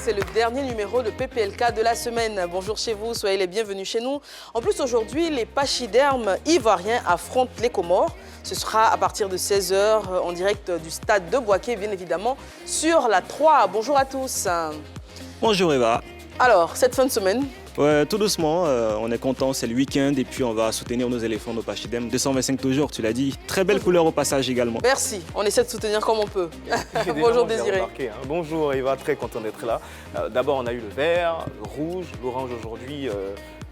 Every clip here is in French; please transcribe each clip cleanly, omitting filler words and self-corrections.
c'est le dernier numéro de PPLK de la semaine. Bonjour chez vous, soyez les bienvenus chez nous. En plus, aujourd'hui, les pachydermes ivoiriens affrontent les Comores. Ce sera à partir de 16h en direct du stade de Boaké, bien évidemment, sur la 3. Bonjour à tous. Bonjour Eva. Alors, cette fin de semaine, Ouais, tout doucement, on est content, c'est le week-end et puis on va soutenir nos éléphants, nos pachydermes. 225 toujours, tu l'as dit. Très belle couleur au passage également. merci. On essaie de soutenir comme on peut. Bonjour Bonjour Désiré. Bonjour Eva, très content d'être là. D'abord, on a eu le vert, le rouge, l'orange aujourd'hui.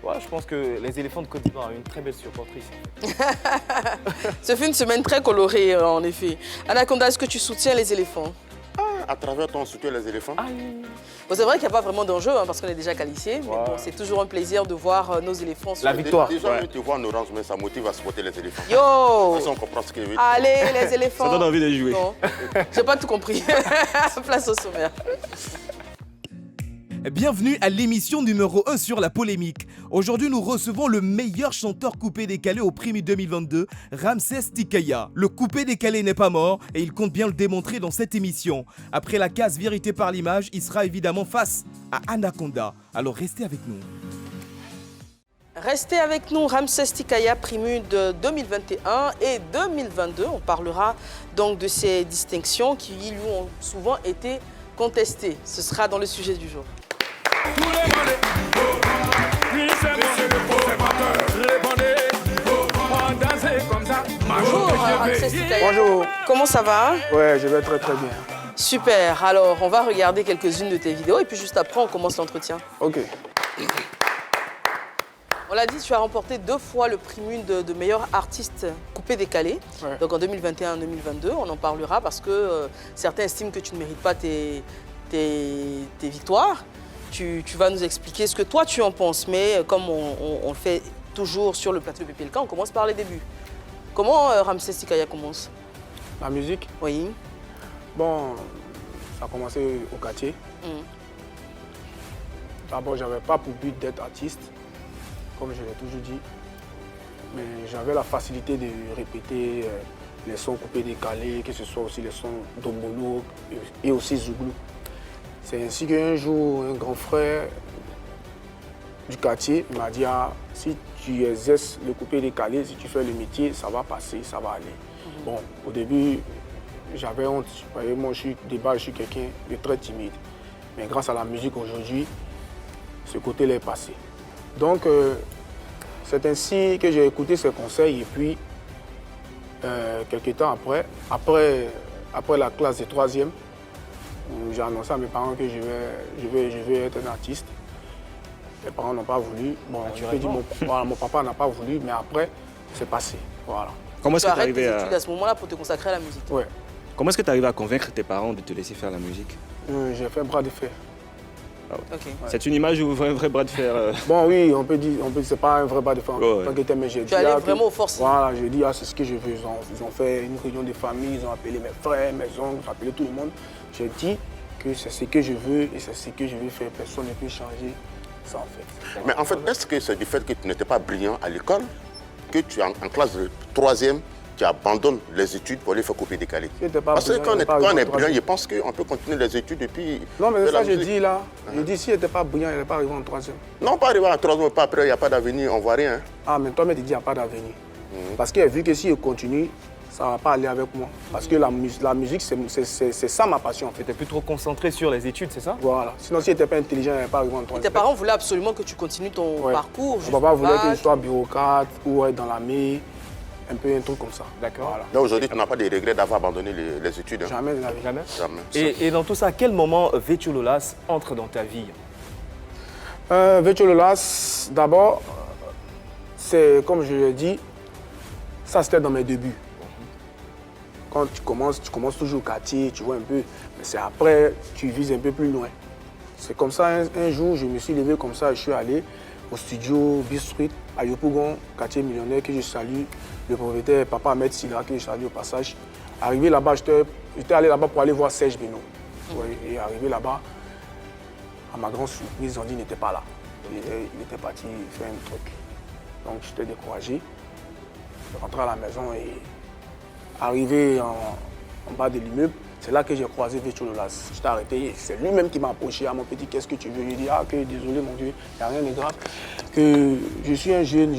Je pense que les éléphants de Côte d'Ivoire ont une très belle supportrice. Ce fut une semaine très colorée, en effet. Anaconda, est-ce que tu soutiens les éléphants? À travers ton soutien les éléphants. Bon, c'est vrai qu'il n'y a pas vraiment d'enjeu parce qu'on est déjà qualifié, mais bon, c'est toujours un plaisir de voir nos éléphants. La victoire. Déjà, tu vois en orange, mais ça motive à supporter les éléphants. Yo! Ça, on comprend ce qu'il veut. Allez, les éléphants. Ça donne envie de jouer. Non, j'ai pas tout compris. Place au sommaire. Bienvenue à l'émission numéro 1 sur la polémique. Aujourd'hui, nous recevons le meilleur chanteur coupé-décalé au Primi 2022, Ramsès Tikaya. Le coupé-décalé n'est pas mort et il compte bien le démontrer dans cette émission. Après la case vérité par l'image, il sera évidemment face à Anaconda. Alors restez avec nous. Restez avec nous, Ramsès Tikaya, Primu de 2021 et 2022. On parlera donc de ces distinctions qui lui ont souvent été contestées. Ce sera dans le sujet du jour. Tous les bandits, monsieur le conservateur, répondez, on danse comme ça. Bonjour Ramsès Tikaya. Bonjour. Comment ça va? Ouais, je vais très très bien. Super. Alors, on va regarder quelques-unes de tes vidéos et puis juste après, on commence l'entretien. Ok. On l'a dit, tu as remporté 2 fois le prix Mune de meilleur artiste coupé-décalé. Ouais. Donc en 2021 et 2022, on en parlera parce que certains estiment que tu ne mérites pas tes victoires. Tu vas nous expliquer ce que toi tu en penses, mais comme on le fait toujours sur le plateau de PPLK, on commence par les débuts. Comment Ramsès Tikaya commence? La musique, Oui. bon, ça a commencé au quartier. D'abord, j'avais pas pour but d'être artiste, comme je l'ai toujours dit. Mais j'avais la facilité de répéter les sons coupés décalés, que ce soit aussi les sons d'Ombolo et aussi Zouglou. C'est ainsi qu'un jour, un grand frère du quartier m'a dit si tu exerces le coupé décalé, si tu fais le métier, ça va passer, ça va aller. Bon, au début, j'avais honte. Moi, de base, je suis quelqu'un de très timide. Mais grâce à la musique aujourd'hui, ce côté-là est passé. Donc, c'est ainsi que j'ai écouté ses conseils et puis, quelques temps après la classe de 3e, j'ai annoncé à mes parents que je vais être un artiste. Mes parents n'ont pas voulu. Bon, je te dis, mon papa n'a pas voulu, mais après, c'est passé. Voilà. Comment est-ce Tu que tu arrêtes tes arrivé études à ce moment-là pour te consacrer à la musique. Ouais. Comment est-ce que tu arrives à convaincre tes parents de te laisser faire la musique? J'ai fait un bras de fer. Ok. C'est une image ou un vrai bras de fer Bon, oui, on peut dire, c'est pas un vrai bras de fer. Ouais. Mais j'ai dit, Tu allais vraiment au forcing. Voilà, j'ai dit, c'est ce que je veux. Ils ont fait une réunion de famille, ils ont appelé mes frères, mes oncles, ils ont appelé tout le monde. J'ai dit que c'est ce que je veux et c'est ce que je veux faire. Personne ne peut changer ça, en fait. Mais en fait, est-ce que c'est du fait que tu n'étais pas brillant à l'école, que tu es en classe de 3e, tu abandonnes les études pour aller faire copier décalé? Parce que quand on est brillant, je pense qu'on peut continuer les études et puis... Non, mais c'est ça que je musique. dis là. Je dis, s'il n'était pas brillant, il n'allait pas arriver en 3e. Non, pas arriver en 3e, pas après, il n'y a pas d'avenir, on ne voit rien. Ah, mais toi, tu dis, il n'y a pas d'avenir. Parce qu'il a vu que s'il continue, ça ne va pas aller avec moi. Parce que la musique, c'est ça ma passion, en fait. Tu étais plus trop concentré sur les études, c'est ça? Voilà. Sinon, s'il n'était pas intelligent, il n'allait pas arriver en 3e. Et tes parents voulaient absolument que tu continues ton Ouais. parcours. Mon papa voulait que je sois bureaucrate ou être dans l'armée, un peu un truc comme ça. D'accord. Voilà. Là, aujourd'hui, tu n'as pas de regret d'avoir abandonné les études. Hein. Jamais de la vie. Jamais. Jamais. Et dans tout ça, à quel moment Vétio Lolas entre dans ta vie? Vétio Lolas, d'abord, c'est comme je l'ai dit, ça c'était dans mes débuts. Quand tu commences toujours au quartier, tu vois un peu, mais c'est après, tu vises un peu plus loin. C'est comme ça, un jour, je me suis levé comme ça, je suis allé au studio Bistreet, à Yopougon, quartier millionnaire, que je salue, le propriétaire, Papa Ahmed Silla, que je salue au passage. Arrivé là-bas, j'étais allé là-bas pour aller voir Serge Beno. Ouais, et arrivé là-bas, à ma grande surprise, ils ont dit qu'il n'était pas là. Il était parti faire un truc. Donc j'étais découragé. Je rentrais à la maison et arrivé en bas de l'immeuble, C'est là que j'ai croisé Vétio Lolas. Je t'ai arrêté, c'est lui-même qui m'a approché à mon petit, qu'est-ce que tu veux? J'ai dit, ah, que désolé mon Dieu, il n'y a rien de grave. Que je suis un jeune,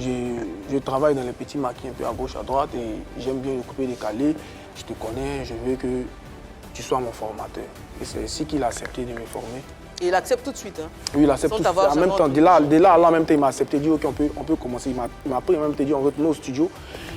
je travaille dans les petits maquis un peu à gauche, à droite, et j'aime bien le couper décalé. Je te connais, je veux que tu sois mon formateur. Et c'est ainsi qu'il a accepté de me former. Et il accepte tout de suite. Hein. Oui, il accepte tout de suite. En même temps, de là à là, en même temps, il m'a accepté, il dit, ok, on peut commencer. Il m'a pris, en même temps, dit, on retourne au studio.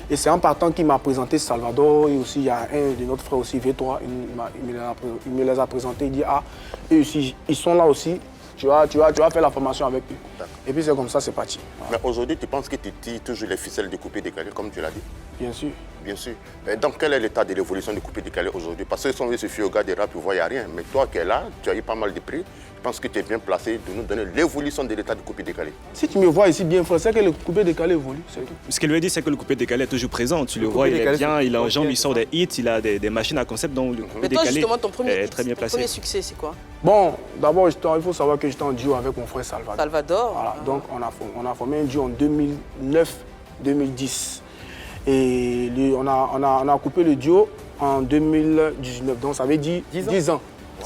Et c'est en partant qu'il m'a présenté Salvador, et aussi il y a un de notre frère aussi, V3, il me les a présentés, il dit, ah, eux aussi, ils sont là aussi, tu vas faire la formation avec eux. Et puis c'est comme ça, c'est parti. Mais aujourd'hui, tu penses que tu tires toujours les ficelles de coupé décalé, comme tu l'as dit? Bien sûr. Bien sûr. Et donc, quel est l'état de l'évolution du coupé décalé aujourd'hui? Parce que si on veut se fier au gars des rap, il ne voit rien. Mais toi qui es là, tu as eu pas mal de prix. Je pense que tu es bien placé de nous donner l'évolution de l'état du coupé décalé. Si tu me vois ici bien frère, c'est que le coupé décalé évolue, c'est tout. Ce qu'il veut dire, c'est que le coupé décalé est toujours présent. Tu le vois, il est bien, il en jambe, il sort des hits, il a des machines à concept, donc le coupé décalé justement, ton premier est très bien placé. Ton premier succès, c'est quoi? Bon, d'abord, il faut savoir que j'étais en duo avec mon frère Salvador. Salvador. Voilà, donc on a formé un duo en 2009-2010. Et on a coupé le duo en 2019, donc ça veut dire 10 ans.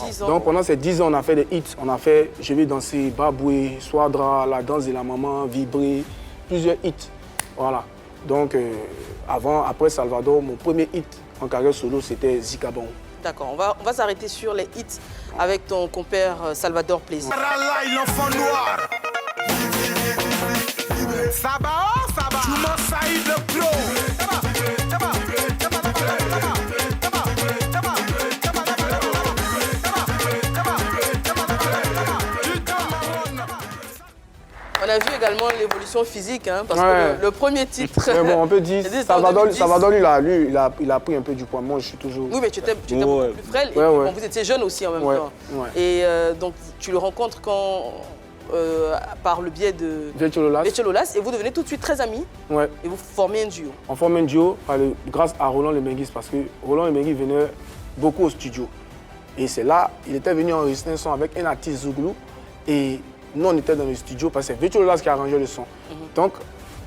10 ans. Donc pendant ces 10 ans, on a fait des hits. On a fait Je vais danser, Baboué, Swadra, La danse de la maman, Vibrer, plusieurs hits. Voilà. Donc après Salvador, mon premier hit en carrière solo, c'était Zikabon. D'accord, on va s'arrêter sur les hits avec ton compère Salvador Plaisir. L'enfant noir. Sabah, Sabah. Tu m'as saïd le pro. On a vu également l'évolution physique, hein, parce que le premier titre... Mais bon, on peut dire, Salvador, lui, il a pris un peu du poids. Moi, je suis toujours... Oui, mais tu étais beaucoup plus frêle. Et puis, bon, vous étiez jeune aussi en même temps. Et donc, tu le rencontres par le biais de Vétio Lolas, et vous devenez tout de suite très amis. Ouais. Et vous formez un duo. On forme un duo grâce à Roland Lemenguis, parce que Roland Lemenguis venait beaucoup au studio. Et c'est là, il était venu enregistrer un son avec un artiste Zouglou. Et nous, on était dans le studio parce que c'est Vétio Lolas qui a arrangé le son. Donc,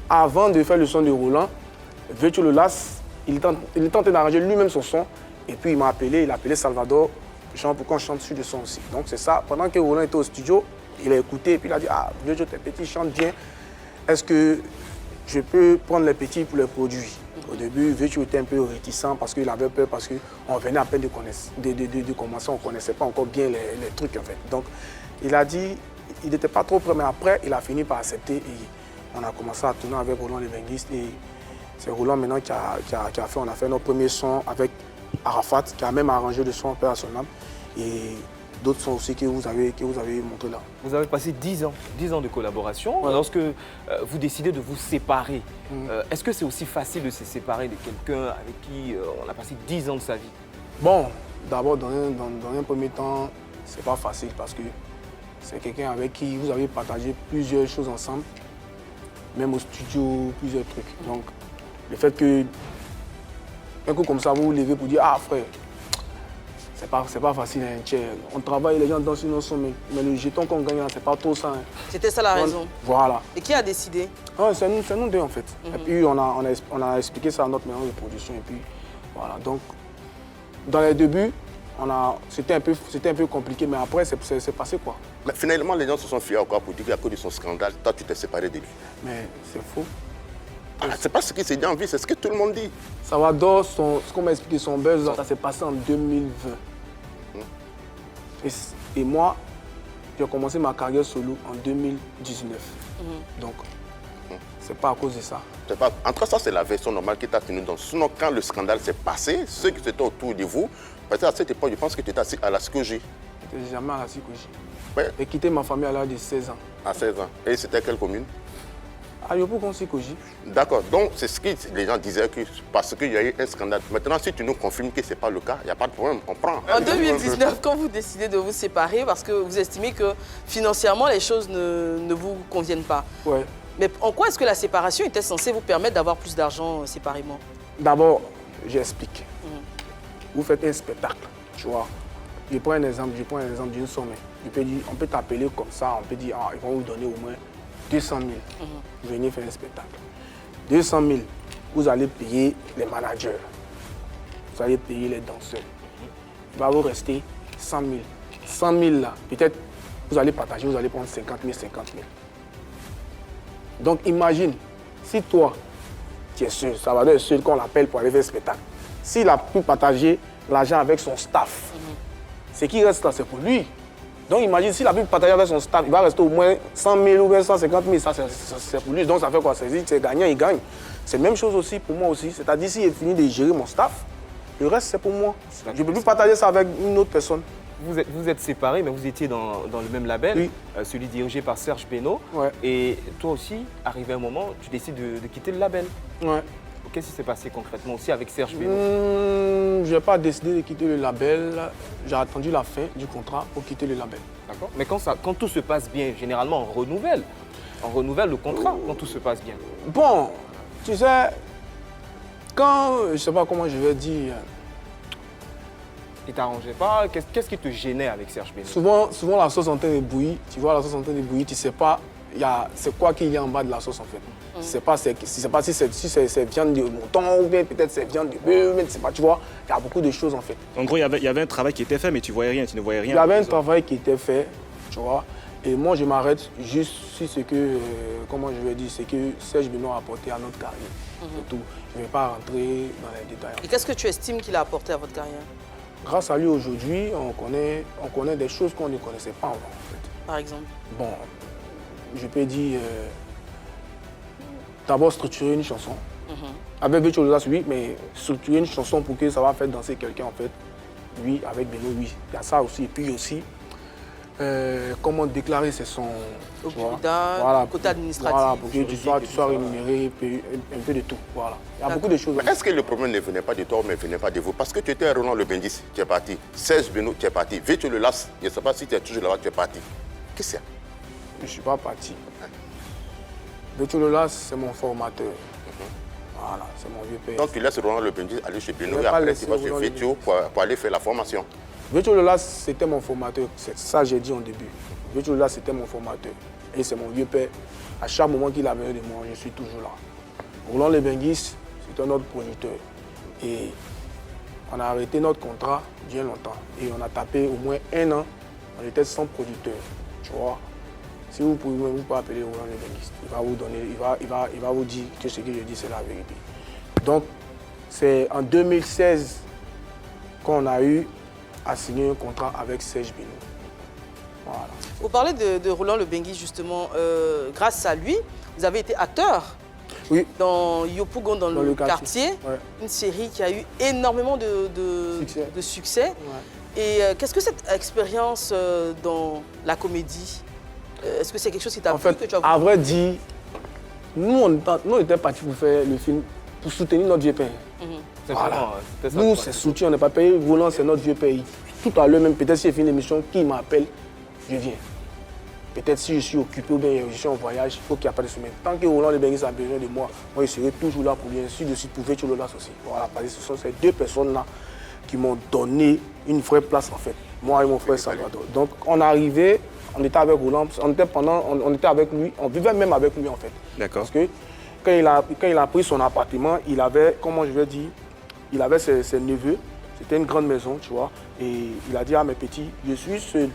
avant de faire le son de Roland, Vétio Lolas, il tentait d'arranger lui-même son son. Et puis, il m'a appelé, il a appelé Salvador pour qu'on chante sur le son aussi. Donc, c'est ça. Pendant que Roland était au studio, il a écouté et puis il a dit, ah, Vétio, tes petits chantent bien. Est-ce que je peux prendre les petits pour les produire? Au début, Vétio était un peu réticent parce qu'il avait peur, parce qu'on venait à peine de commencer, on ne connaissait pas encore bien les trucs en fait. Donc, il a dit, il n'était pas trop prêt, mais après, il a fini par accepter et on a commencé à tourner avec Roland Lemenguis. Et c'est Roland maintenant qui a fait, on a fait notre premier son avec Arafat, qui a même arrangé le son un peu à son âme. Et d'autres sons aussi que vous avez montré là. Vous avez passé 10 ans de collaboration. Ouais. Lorsque vous décidez de vous séparer, est-ce que c'est aussi facile de se séparer de quelqu'un avec qui on a passé 10 ans de sa vie? Bon, d'abord, dans un premier temps, c'est pas facile parce que c'est quelqu'un avec qui vous avez partagé plusieurs choses ensemble, même au studio, plusieurs trucs. Donc, le fait que, un coup comme ça, vous vous levez pour dire, ah frère, c'est pas facile, hein, on travaille, les gens dansent nos sons, mais le jeton qu'on gagne, c'est pas trop ça. Hein. C'était ça la raison. Voilà. Et qui a décidé? C'est nous deux en fait. Et puis on a expliqué ça à notre maison de production. Et puis voilà. Donc, dans les débuts, c'était un peu compliqué, mais après, c'est passé quoi. Mais finalement, les gens se sont fiés à quoi pour dire qu'à cause de son scandale, toi, tu t'es séparé de lui. Mais c'est faux. C'est pas ce qui s'est dit en vie, c'est ce que tout le monde dit. Salvador, ce qu'on m'a expliqué, son buzz, ça s'est passé en 2020. Et moi, j'ai commencé ma carrière solo en 2019. Donc, c'est pas à cause de ça. En tout cas, ça, c'est la version normale qui t'a tenu dans. Sinon, quand le scandale s'est passé, ceux qui étaient autour de vous, peut-être à cette époque, je pense que tu étais assis à la SCOJ. Je n'étais jamais à la SCOJ. Ouais. J'ai quitté ma famille à l'âge de 16 ans. À 16 ans. Et c'était quelle commune? À Yopougon, SCOJ. D'accord. Donc, c'est ce que les gens disaient, parce qu'il y a eu un scandale. Maintenant, si tu nous confirmes que ce n'est pas le cas, il n'y a pas de problème, on prend. En 2019, quand vous décidez de vous séparer, parce que vous estimez que financièrement, les choses ne vous conviennent pas. Ouais. Mais en quoi est-ce que la séparation était censée vous permettre d'avoir plus d'argent séparément? D'abord, j'explique. Vous faites un spectacle, tu vois. Je prends un exemple d'une somme. On peut t'appeler comme ça, on peut dire, ah, ils vont vous donner au moins 200 000. Vous venez faire un spectacle. 200 000, vous allez payer les managers. Vous allez payer les danseurs. il va vous rester 100 000. 100 000 là, peut-être vous allez partager, vous allez prendre 50 000, 50 000. Donc imagine, si toi, tu es seul, Salvador est seul qu'on l'appelle pour aller faire le spectacle. S'il a pu partager l'argent avec son staff, ce qui reste là, c'est pour lui. Donc imagine, s'il a pu partager avec son staff, il va rester au moins 100 000 ou 150 000, ça c'est pour lui. Donc ça fait quoi? C'est gagnant, il gagne. C'est la même chose aussi pour moi aussi. C'est-à-dire, si j'ai fini de gérer mon staff, le reste c'est pour moi. Je ne peux plus partager ça avec une autre personne. Vous êtes séparés, mais vous étiez dans le même label, oui. Celui dirigé par Serge Beno. Ouais. Et toi aussi, arrivé un moment, tu décides de quitter le label. Ouais. Qu'est-ce qui s'est passé concrètement aussi avec Serge Beno? Je n'ai pas décidé de quitter le label. J'ai attendu la fin du contrat pour quitter le label. D'accord. Mais quand tout se passe bien, généralement on renouvelle. On renouvelle le contrat quand tout se passe bien. Bon, tu sais, quand, je ne sais pas comment je vais dire... Il ne t'arrangeait pas? Qu'est-ce qui te gênait avec Serge Beno? Souvent la sauce en train de bouillir, tu vois la sauce en train de bouillir, tu ne sais pas c'est quoi qu'il y a en bas de la sauce en fait. Tu ne sais pas si c'est viande de mouton ou bien peut-être c'est viande de bœuf, mais tu sais pas, tu vois, il y a beaucoup de choses en fait. En gros, il y avait un travail qui était fait, mais tu ne voyais rien, tu ne voyais rien. Il y avait un travail qui était fait, tu vois, et moi je m'arrête juste sur ce que, comment je vais dire, c'est que Serge Beno a apporté à notre carrière. C'est tout. Je ne vais pas rentrer dans les détails. Et qu'est-ce que tu estimes qu'il a apporté à votre carrière? Grâce à lui, aujourd'hui, on connaît des choses qu'on ne connaissait pas avant, en fait. Par exemple? Bon, je peux dire, d'abord structurer une chanson. Avec Virtual Lolas, oui, mais structurer une chanson pour que ça va faire danser quelqu'un, en fait. Oui, avec Beno, oui. Il y a ça aussi. Et puis aussi, comment déclarer ses sons. Voilà, côté administratif. Voilà, pour que tu sois rémunéré, un peu de tout. Voilà. Il y a beaucoup de choses. Est-ce que le problème ne venait pas de toi, mais ne venait pas de vous? Parce que tu étais Roland Le Bendis, tu es parti. Serge Beno, tu es parti. Virtual Lolas, je ne sais pas si tu es toujours là-bas, tu es parti. Qu'est-ce qu'il y a? Je ne suis pas parti. Virtual Lolas, c'est mon formateur. Voilà, c'est mon vieux père. Donc tu laisses Roland Le Bendis aller chez Beno et après tu vas chez Virtual pour aller faire la formation. Virtual Lolas, c'était mon formateur. C'est ça que j'ai dit au début. Virtual Lolas, c'était mon formateur. Et c'est mon vieux père. À chaque moment qu'il a besoin de moi, je suis toujours là. Roland Le Bendis, c'est un autre producteur. Et on a arrêté notre contrat bien longtemps. Et on a tapé au moins 1 an. On était sans producteur. Tu vois. Si vous pouvez appeler Roland Le Bendis, il va vous donner, il va vous dire que ce que je dis, c'est la vérité. Donc, c'est en 2016 qu'on a eu à signer un contrat avec Serge Beno. Voilà. Vous parlez de Roland Le Bendis, justement. Grâce à lui, vous avez été acteur dans Yopougon, dans le quartier. Ouais. Une série qui a eu énormément de succès. Ouais. Et qu'est-ce que cette expérience dans la comédie, est-ce que c'est quelque chose qui t'a plu, que tu as voulu? À vrai dire, nous, on était partis pour faire le film, pour soutenir notre vieux père. Voilà. Nous, c'est soutien, on n'est pas payé. Roland, c'est notre vieux pays. Tout à l'heure, même, peut-être si j'ai fait une émission, qui m'appelle, je viens. Peut-être si je suis occupé ou bien je suis en voyage, il faut qu'il n'y ait pas de semaine. Tant que Roland Le Bendis a besoin de moi, moi, je serai toujours là pour lui. Ainsi de suite, pour Virtual Lolas aussi. Voilà, parce que ce sont ces deux personnes-là qui m'ont donné une vraie place, en fait. Moi et mon frère Salvador. Donc, on est arrivé, on était avec Roland, on était avec lui, on vivait même avec lui, en fait. D'accord. Parce que quand il a pris son appartement, il avait, comment je vais dire, il avait ses neveux. C'était une grande maison, tu vois. Et il a dit à mes petits, je suis seul.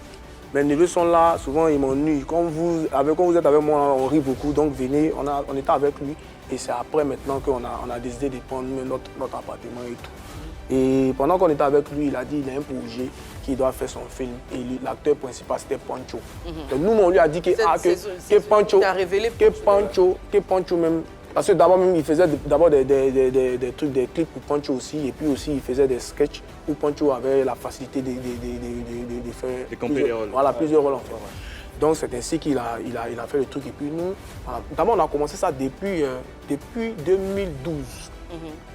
Mes neveux sont là, souvent ils m'ennuient. Quand vous êtes avec moi, on rit beaucoup, donc venez, on était avec lui. Et c'est après maintenant qu'on a décidé de prendre notre appartement et tout. Et pendant qu'on était avec lui, il a dit qu'il a un projet qu'il doit faire son film. Et l'acteur principal, c'était Pancho. Donc nous, on lui a dit que Pancho même. Parce que d'abord même, il faisait des trucs, des clips pour Pancho aussi. Et puis aussi, il faisait des sketchs où Pancho avait la facilité de faire plusieurs rôles en fait. Donc c'est ainsi qu'il a fait le truc. Et puis nous, d'abord on a commencé ça depuis 2012.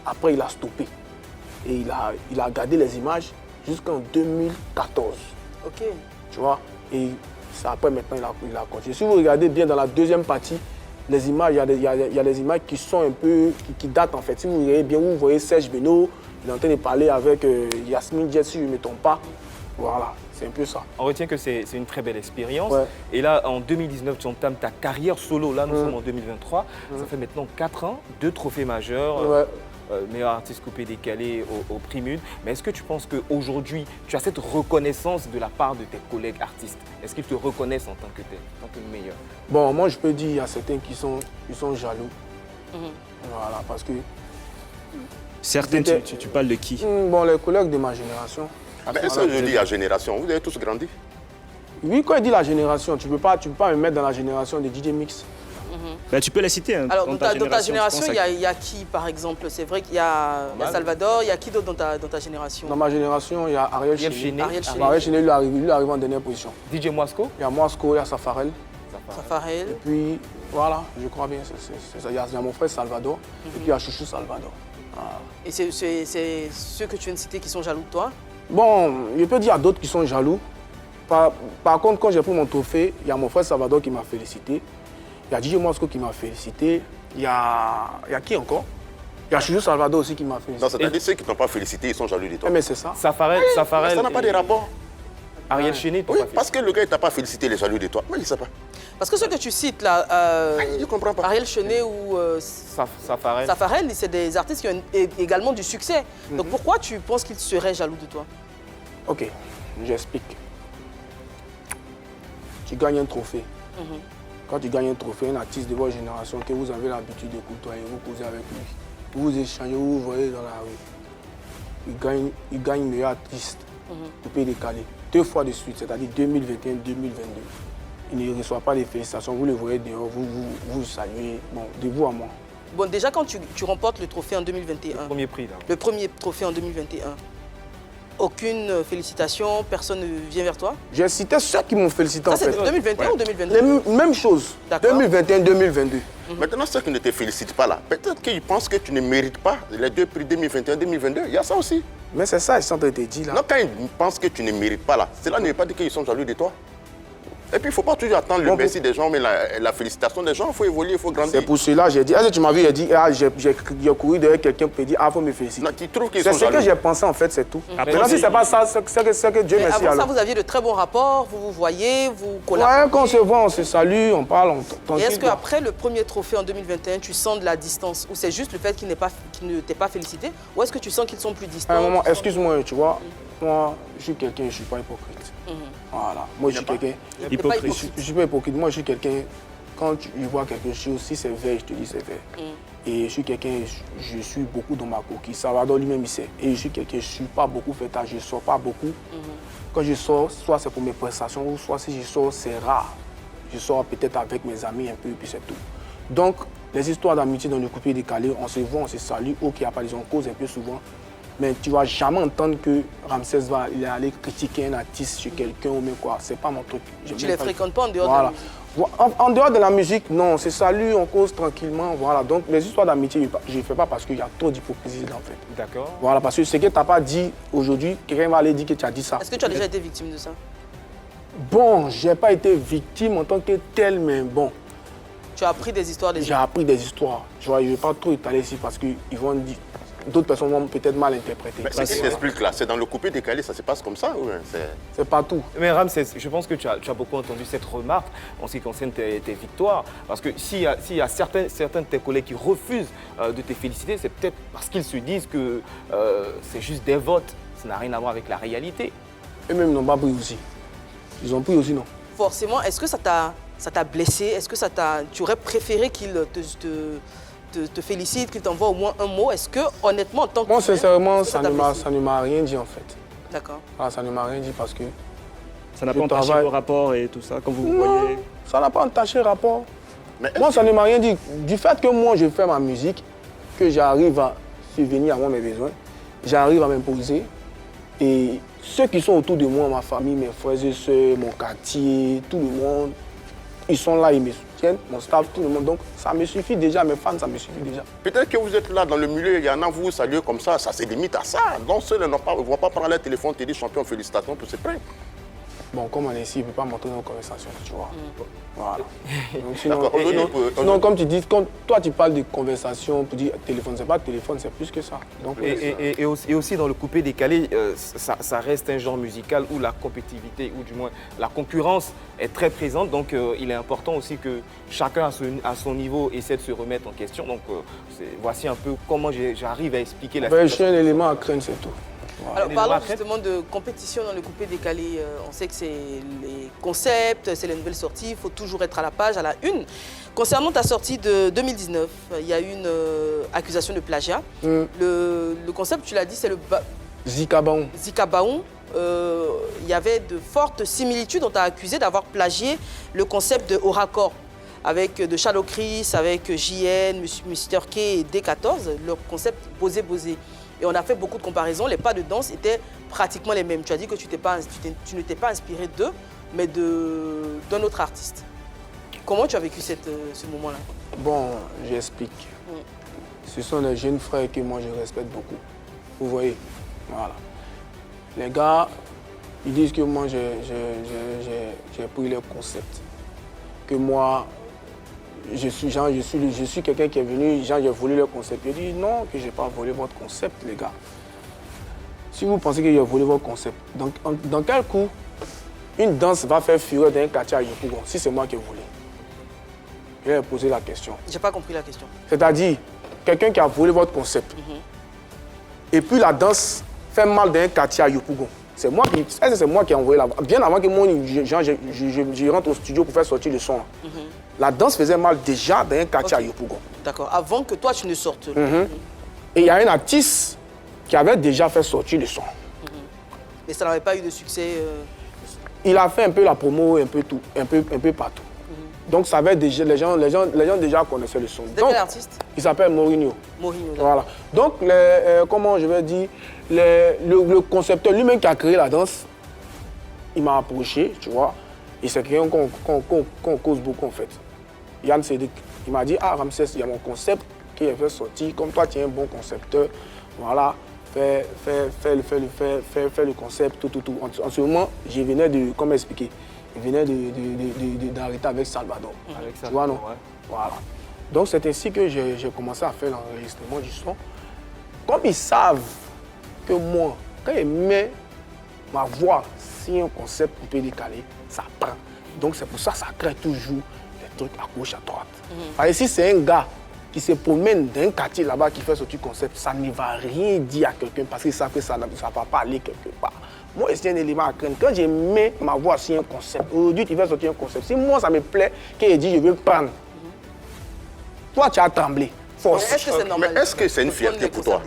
Après, il a stoppé. Et il a gardé les images jusqu'en 2014. Ok. Tu vois. Et c'est après maintenant, il a continué. Si vous regardez bien dans la deuxième partie, les images, il y a des images qui sont un peu, qui datent en fait. Si vous regardez bien, vous voyez Serge Beno, il est en train de parler avec Yasmine Jet, si je ne me trompe pas. Voilà, c'est un peu ça. On retient que c'est une très belle expérience. Ouais. Et là, en 2019, tu entames ta carrière solo. Là, nous sommes en 2023. Ça fait maintenant 4 ans, 2 trophées majeurs. Ouais. meilleur artiste coupé décalé au Prix Mune. Mais est-ce que tu penses qu'aujourd'hui, tu as cette reconnaissance de la part de tes collègues artistes? Est-ce qu'ils te reconnaissent en tant que tel, en tant que meilleur? Bon, moi je peux dire qu'il y a certains qui sont jaloux. Voilà, parce que... Certains, tu parles de qui? Bon, les collègues de ma génération. Mais est-ce que je dis la génération? Vous avez tous grandi? Oui, quand il dit la génération, tu peux pas me mettre dans la génération des DJ Mix. Ben, tu peux la citer. Hein, alors, dans ta génération, il y a qui, par exemple? C'est vrai qu'il y a Salvador, il y a qui d'autre dans ta génération? Dans ma génération, il y a Ariel Chéné. Ariel Chéné, lui arrive en dernière position. DJ Moisco? Il y a Moisco, il y a Safarel. Safarel. Et puis, voilà, je crois bien, il y a mon frère Salvador, et puis il y a Chouchou Salvador. Voilà. Et c'est ceux que tu viens de citer qui sont jaloux de toi? Bon, je peux dire à d'autres qui sont jaloux. Par contre, quand j'ai pris mon trophée, il y a mon frère Salvador qui m'a félicité. Il y a DJ Mosco qui m'a félicité. Il y a qui encore? Il y a Chouchou Salvador aussi qui m'a félicité. Non, c'est-à-dire ceux qui ne t'ont pas félicité, ils sont jaloux de toi. Mais c'est ça. Safarel, ça n'a pas de rapport. Ariel Chéné, oui, parce que le gars ne t'a pas félicité, il est jaloux de toi. Mais il ne sait pas. Parce que ceux que tu cites là, je comprends pas. Ariel Chéné ou Safarel, c'est des artistes qui ont également du succès. Donc pourquoi tu penses qu'ils seraient jaloux de toi? Ok, j'explique. Tu gagnes un trophée. Quand tu gagnes un trophée, un artiste de votre génération que vous avez l'habitude de côtoyer, vous causez avec lui, vous échangez, vous voyez dans la rue. Il gagne meilleur artiste coupé décalé. 2 fois de suite, c'est-à-dire 2021-2022. Il ne reçoit pas les félicitations, vous le voyez dehors, vous saluez, bon, de vous à moi. Bon, déjà quand tu remportes le trophée en 2021, le premier prix là. Le premier trophée en 2021, aucune félicitation, personne ne vient vers toi? J'ai cité ceux qui m'ont félicité en fait. Ça c'est 2021 ou 2022? Même chose, 2021-2022. Maintenant, ceux qui ne te félicitent pas là, peut-être qu'ils pensent que tu ne mérites pas les 2 prix 2021-2022. Il y a ça aussi. Mais c'est ça, ils sont en train de te dire là. Non, quand ils pensent que tu ne mérites pas là, cela ne veut pas dire qu'ils sont jaloux de toi. Et puis, il ne faut pas toujours attendre le merci des gens, mais la félicitation des gens, il faut évoluer, il faut grandir. C'est pour cela que j'ai dit, est-ce que tu m'as vu, j'ai couru derrière quelqu'un pour dire, il faut me féliciter. Non, tu trouves qu'ils sont jaloux. C'est ce que j'ai pensé en fait, c'est tout. Maintenant, si ce n'est pas ça, c'est que Dieu merci. Avant ça, vous aviez de très bons rapports, vous vous voyez, vous collaborez. Ouais, quand on se voit, on se salue, on parle, on Et est-ce qu'après le premier trophée en 2021, tu sens de la distance? Ou c'est juste le fait qu'il ne t'ait pas félicité? Ou est-ce que tu sens qu'ils sont plus distants? À un moment, excuse-moi, tu vois, moi, je suis quelqu'un, je ne suis pas hypocrite. Voilà, moi je suis quelqu'un. Je ne suis pas hypocrite, moi je suis quelqu'un, quand je vois quelque chose, si c'est vrai, je te dis c'est vrai. Et je suis quelqu'un, je suis beaucoup dans ma coquille. Salvador lui-même il sait. Et je suis quelqu'un, je ne suis pas beaucoup fêtard, je ne sors pas beaucoup. Quand je sors, soit c'est pour mes prestations, ou soit si je sors, c'est rare. Je sors peut-être avec mes amis un peu, et puis c'est tout. Donc, les histoires d'amitié dans le coupé décalé, on se voit, on se salue, ok, il y a pas des on cause un peu souvent. Mais tu ne vas jamais entendre que Ramsès va aller critiquer un artiste chez quelqu'un ou même quoi. C'est pas mon truc. Tu ne les fréquentes pas en dehors de la musique? En dehors de la musique, non. C'est salut, on cause tranquillement. Voilà. Donc les histoires d'amitié, je ne fais pas parce qu'il y a trop d'hypocrisie en fait. D'accord. Voilà, parce que ce que tu n'as pas dit aujourd'hui, quelqu'un va aller dire que tu as dit ça. Est-ce que tu as déjà été victime de ça? Bon, je n'ai pas été victime en tant que tel, mais bon. Tu as appris des histoires des gens? J'ai appris des histoires. Je ne vais pas trop étaler ici parce qu'ils vont dire. D'autres personnes vont peut-être mal interpréter. Mais ce qui t'explique là, c'est dans le coupé décalé, ça se passe comme ça ou c'est partout. Mais Ramsès, je pense que tu as beaucoup entendu cette remarque en ce qui concerne tes victoires. Parce que s'il y a certains de tes collègues qui refusent de te féliciter, c'est peut-être parce qu'ils se disent que c'est juste des votes. Ça n'a rien à voir avec la réalité. Eux-mêmes n'ont pas pris aussi. Ils ont pris aussi, non? Forcément, est-ce que ça t'a blessé? Est-ce que tu aurais préféré qu'ils te félicite, qu'il t'envoie au moins un mot? Est-ce que, honnêtement, en tant que... Moi, sincèrement, ça ne m'a rien dit, en fait. D'accord. Ah, ça ne m'a rien dit parce que... Ça n'a pas entaché vos rapports et tout ça, quand vous voyez? Ça n'a pas entaché le rapport. Mais moi, ça ne m'a rien dit. Du fait que moi, je fais ma musique, que j'arrive à subvenir à moi mes besoins, j'arrive à m'imposer. Et ceux qui sont autour de moi, ma famille, mes frères et soeurs, mon quartier, tout le monde, ils sont là, ils me soutiennent, mon staff, tout le monde. Donc, ça me suffit déjà, mes fans, ça me suffit déjà. Peut-être que vous êtes là dans le milieu, il y en a, vous saluez comme ça se limite à ça. Donc, ceux-là ne vont pas prendre leur téléphone, te dire champion, félicitations, tout c'est prêt. Bon, comme on est ici, il ne peut pas montrer nos conversations, tu vois. Voilà. Donc, sinon, comme tu dis, quand toi tu parles de conversation pour dire téléphone, c'est pas téléphone, c'est plus que ça. Donc, et aussi dans le coupé décalé, ça reste un genre musical où la compétitivité, ou du moins la concurrence est très présente. Donc il est important aussi que chacun à son niveau essaie de se remettre en question. Donc voici un peu comment j'arrive à expliquer la situation. Je suis un élément à craindre, c'est tout. Alors, parlons justement de compétition dans le coupé décalé. On sait que c'est les concepts, c'est les nouvelles sorties, il faut toujours être à la page, à la une. Concernant ta sortie de 2019, il y a eu une accusation de plagiat. Le concept, tu l'as dit, c'est le Zikabaon. Zikabaon. Il y avait de fortes similitudes. On t'a accusé d'avoir plagié le concept de Oracore avec de Shadow Chris, avec JN, Mr. K et D14, leur concept Bosé. Et on a fait beaucoup de comparaisons. Les pas de danse étaient pratiquement les mêmes. Tu as dit que tu ne t'es pas inspiré d'eux, mais d'un autre artiste. Comment tu as vécu ce moment-là? Bon, j'explique. Ce sont des jeunes frères que moi je respecte beaucoup. Vous voyez? Voilà. Les gars, ils disent que moi j'ai pris leur concept. Que moi, je suis quelqu'un qui est venu, j'ai volé leur concept. Je dis non, que je n'ai pas volé votre concept, les gars. Si vous pensez que j'ai volé votre concept, dans quel coup une danse va faire fureur dans un quartier à Yopougon, si c'est moi qui ai volé? Je vais poser la question. Je n'ai pas compris la question. C'est-à-dire, quelqu'un qui a volé votre concept, et puis la danse fait mal dans un quartier à Yopougon. C'est moi qui ai envoyé là-bas. Bien avant que je rentre au studio pour faire sortir le son. La danse faisait mal déjà dans un quartier à Yopougon. D'accord, avant que toi tu ne sortes. Et il y a un artiste qui avait déjà fait sortir le son. Mais ça n'avait pas eu de succès Il a fait un peu la promo, un peu tout, un peu partout. Donc ça avait déjà, les gens déjà connaissaient le son. C'était quel artiste? Il s'appelle Mourinho. Mourinho. Voilà. Donc, comment je vais dire, le concepteur lui-même qui a créé la danse, il m'a approché, tu vois. Et c'est quelqu'un qu'on cause beaucoup en fait. Yann Cédric, il m'a dit, ah Ramsès, il y a mon concept qui est fait sortir. Comme toi, tu es un bon concepteur, voilà, fais le concept, tout. En ce moment, je venais de, comment expliquer, je venais d'arrêter avec Salvador. Tu vois, non? Ouais. Voilà. Donc c'est ainsi que j'ai commencé à faire l'enregistrement du son. Comme ils savent que moi, quand ils mettent ma voix sur un concept coupé décalé, ça prend. Donc c'est pour ça que ça crée toujours des trucs à gauche, à droite. Parce que si c'est un gars qui se promène dans un quartier là-bas qui fait ce concept, ça ne va rien dire à quelqu'un parce qu'ils savent que ça ne va pas aller quelque part. Moi, c'est un élément à craindre. Quand je mets ma voix sur un concept, aujourd'hui tu fais sortir un concept. Si moi ça me plaît, qu'il dit je veux prendre, toi tu as tremblé. Force. Est-ce que c'est normal? Mais est-ce que c'est une fierté pour toi?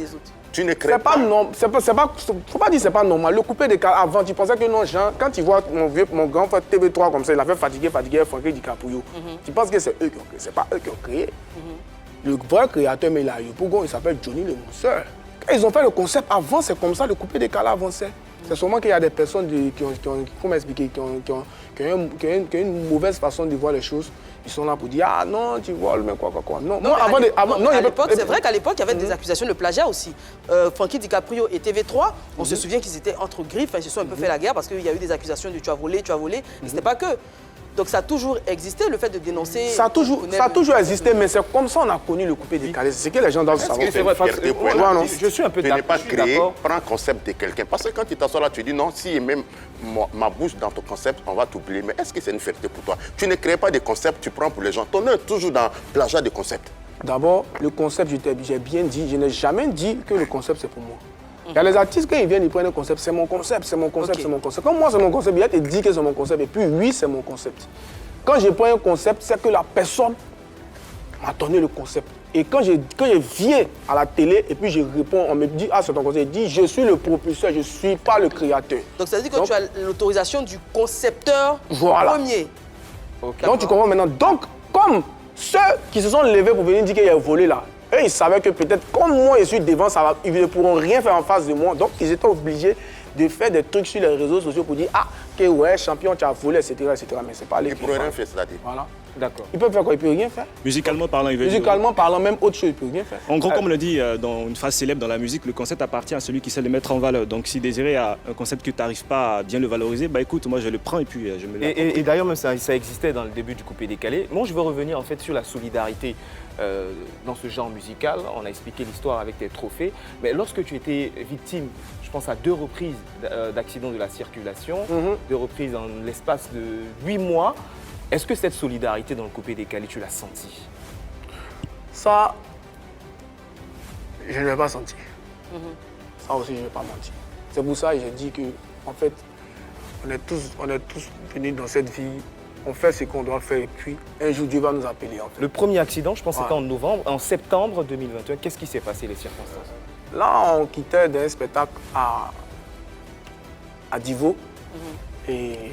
Tu ne crées pas. Faut pas dire c'est pas normal. Le coupé décalé, avant, tu pensais que non, Jean, quand tu vois mon grand frère TV3 comme ça, il a fait fatiguer Francky DiCaprio. Tu penses que c'est eux qui ont créé. C'est pas eux qui ont créé. Le vrai créateur, mais il a eu Pougon, il s'appelle Johnny Le Mousseur. Quand ils ont fait le concept avant, c'est comme ça, le coupé décalé avançait. C'est seulement qu'il y a des personnes qui ont une mauvaise façon de voir les choses. Ils sont là pour dire, ah non, tu voles, mais quoi. Non, c'est vrai qu'à l'époque, il y avait des accusations de plagiat aussi. Francky DiCaprio et TV3, on se souvient qu'ils étaient entre griffes, ils se sont un peu fait la guerre parce qu'il y a eu des accusations de tu as volé. Mais ce n'était pas que. Donc ça a toujours existé, le fait de dénoncer... Ça a toujours existé, mais c'est comme ça qu'on a connu le coupé décalé. C'est ce que les gens doivent savoir. C'est vrai, je suis un peu d'accord. Tu n'es pas créé, prends un concept de quelqu'un. Parce que quand tu t'assois là, tu dis non, si même ma bouche dans ton concept, on va t'oublier. Mais est-ce que c'est une fierté pour toi? Tu ne crées pas des concepts, tu prends pour les gens. Ton nom est toujours dans plagiat de concepts. D'abord, le concept, j'ai bien dit, je n'ai jamais dit que le concept c'est pour moi. Il y a les artistes, quand ils viennent, ils prennent le concept, c'est mon concept, c'est mon concept, c'est mon concept. Comme moi, c'est mon concept, il va te dire que c'est mon concept, et puis oui, c'est mon concept. Quand je prends un concept, c'est que la personne m'a donné le concept. Et quand je viens à la télé, et puis je réponds, on me dit, ah, c'est ton concept, je dis, je suis le propulseur, je ne suis pas le créateur. Donc ça veut dire que tu as l'autorisation du concepteur premier. Okay. Donc tu comprends maintenant. Donc, comme ceux qui se sont levés pour venir dire qu'il y a volé là, eux, ils savaient que peut-être, comme moi, je suis devant, ils ne pourront rien faire en face de moi. Donc, ils étaient obligés de faire des trucs sur les réseaux sociaux pour dire, ah, que ouais, champion, tu as volé, etc. Mais c'est pas les. Il ne pourrait rien faire, c'est-à-dire. Voilà. D'accord. Il peut faire quoi? Il peut rien faire. Musicalement parlant, il veut dire. Musicalement parlant, même autre chose, il peut rien faire. En gros, comme on le dit dans une phrase célèbre dans la musique, le concept appartient à celui qui sait le mettre en valeur. Donc si Désiré a un concept que tu n'arrives pas à bien le valoriser, bah écoute, moi je le prends et puis je me Et d'ailleurs, même ça existait dans le début du coupé décalé. Moi, je veux revenir en fait sur la solidarité dans ce genre musical. On a expliqué l'histoire avec tes trophées. Mais lorsque tu étais victime, je pense à 2 reprises d'accidents de la circulation, 2 reprises en l'espace de 8 mois, est-ce que cette solidarité dans le coupé décalé, tu l'as sentie? Ça, je ne l'ai pas senti. Ça aussi, je ne vais pas mentir. C'est pour ça que j'ai dit que, en fait, on est tous venus dans cette vie, on fait ce qu'on doit faire et puis un jour Dieu va nous appeler. En fait. Le premier accident, je pense que c'était en septembre 2021. Qu'est-ce qui s'est passé, les circonstances? Là, on quittait d'un spectacle à Divo et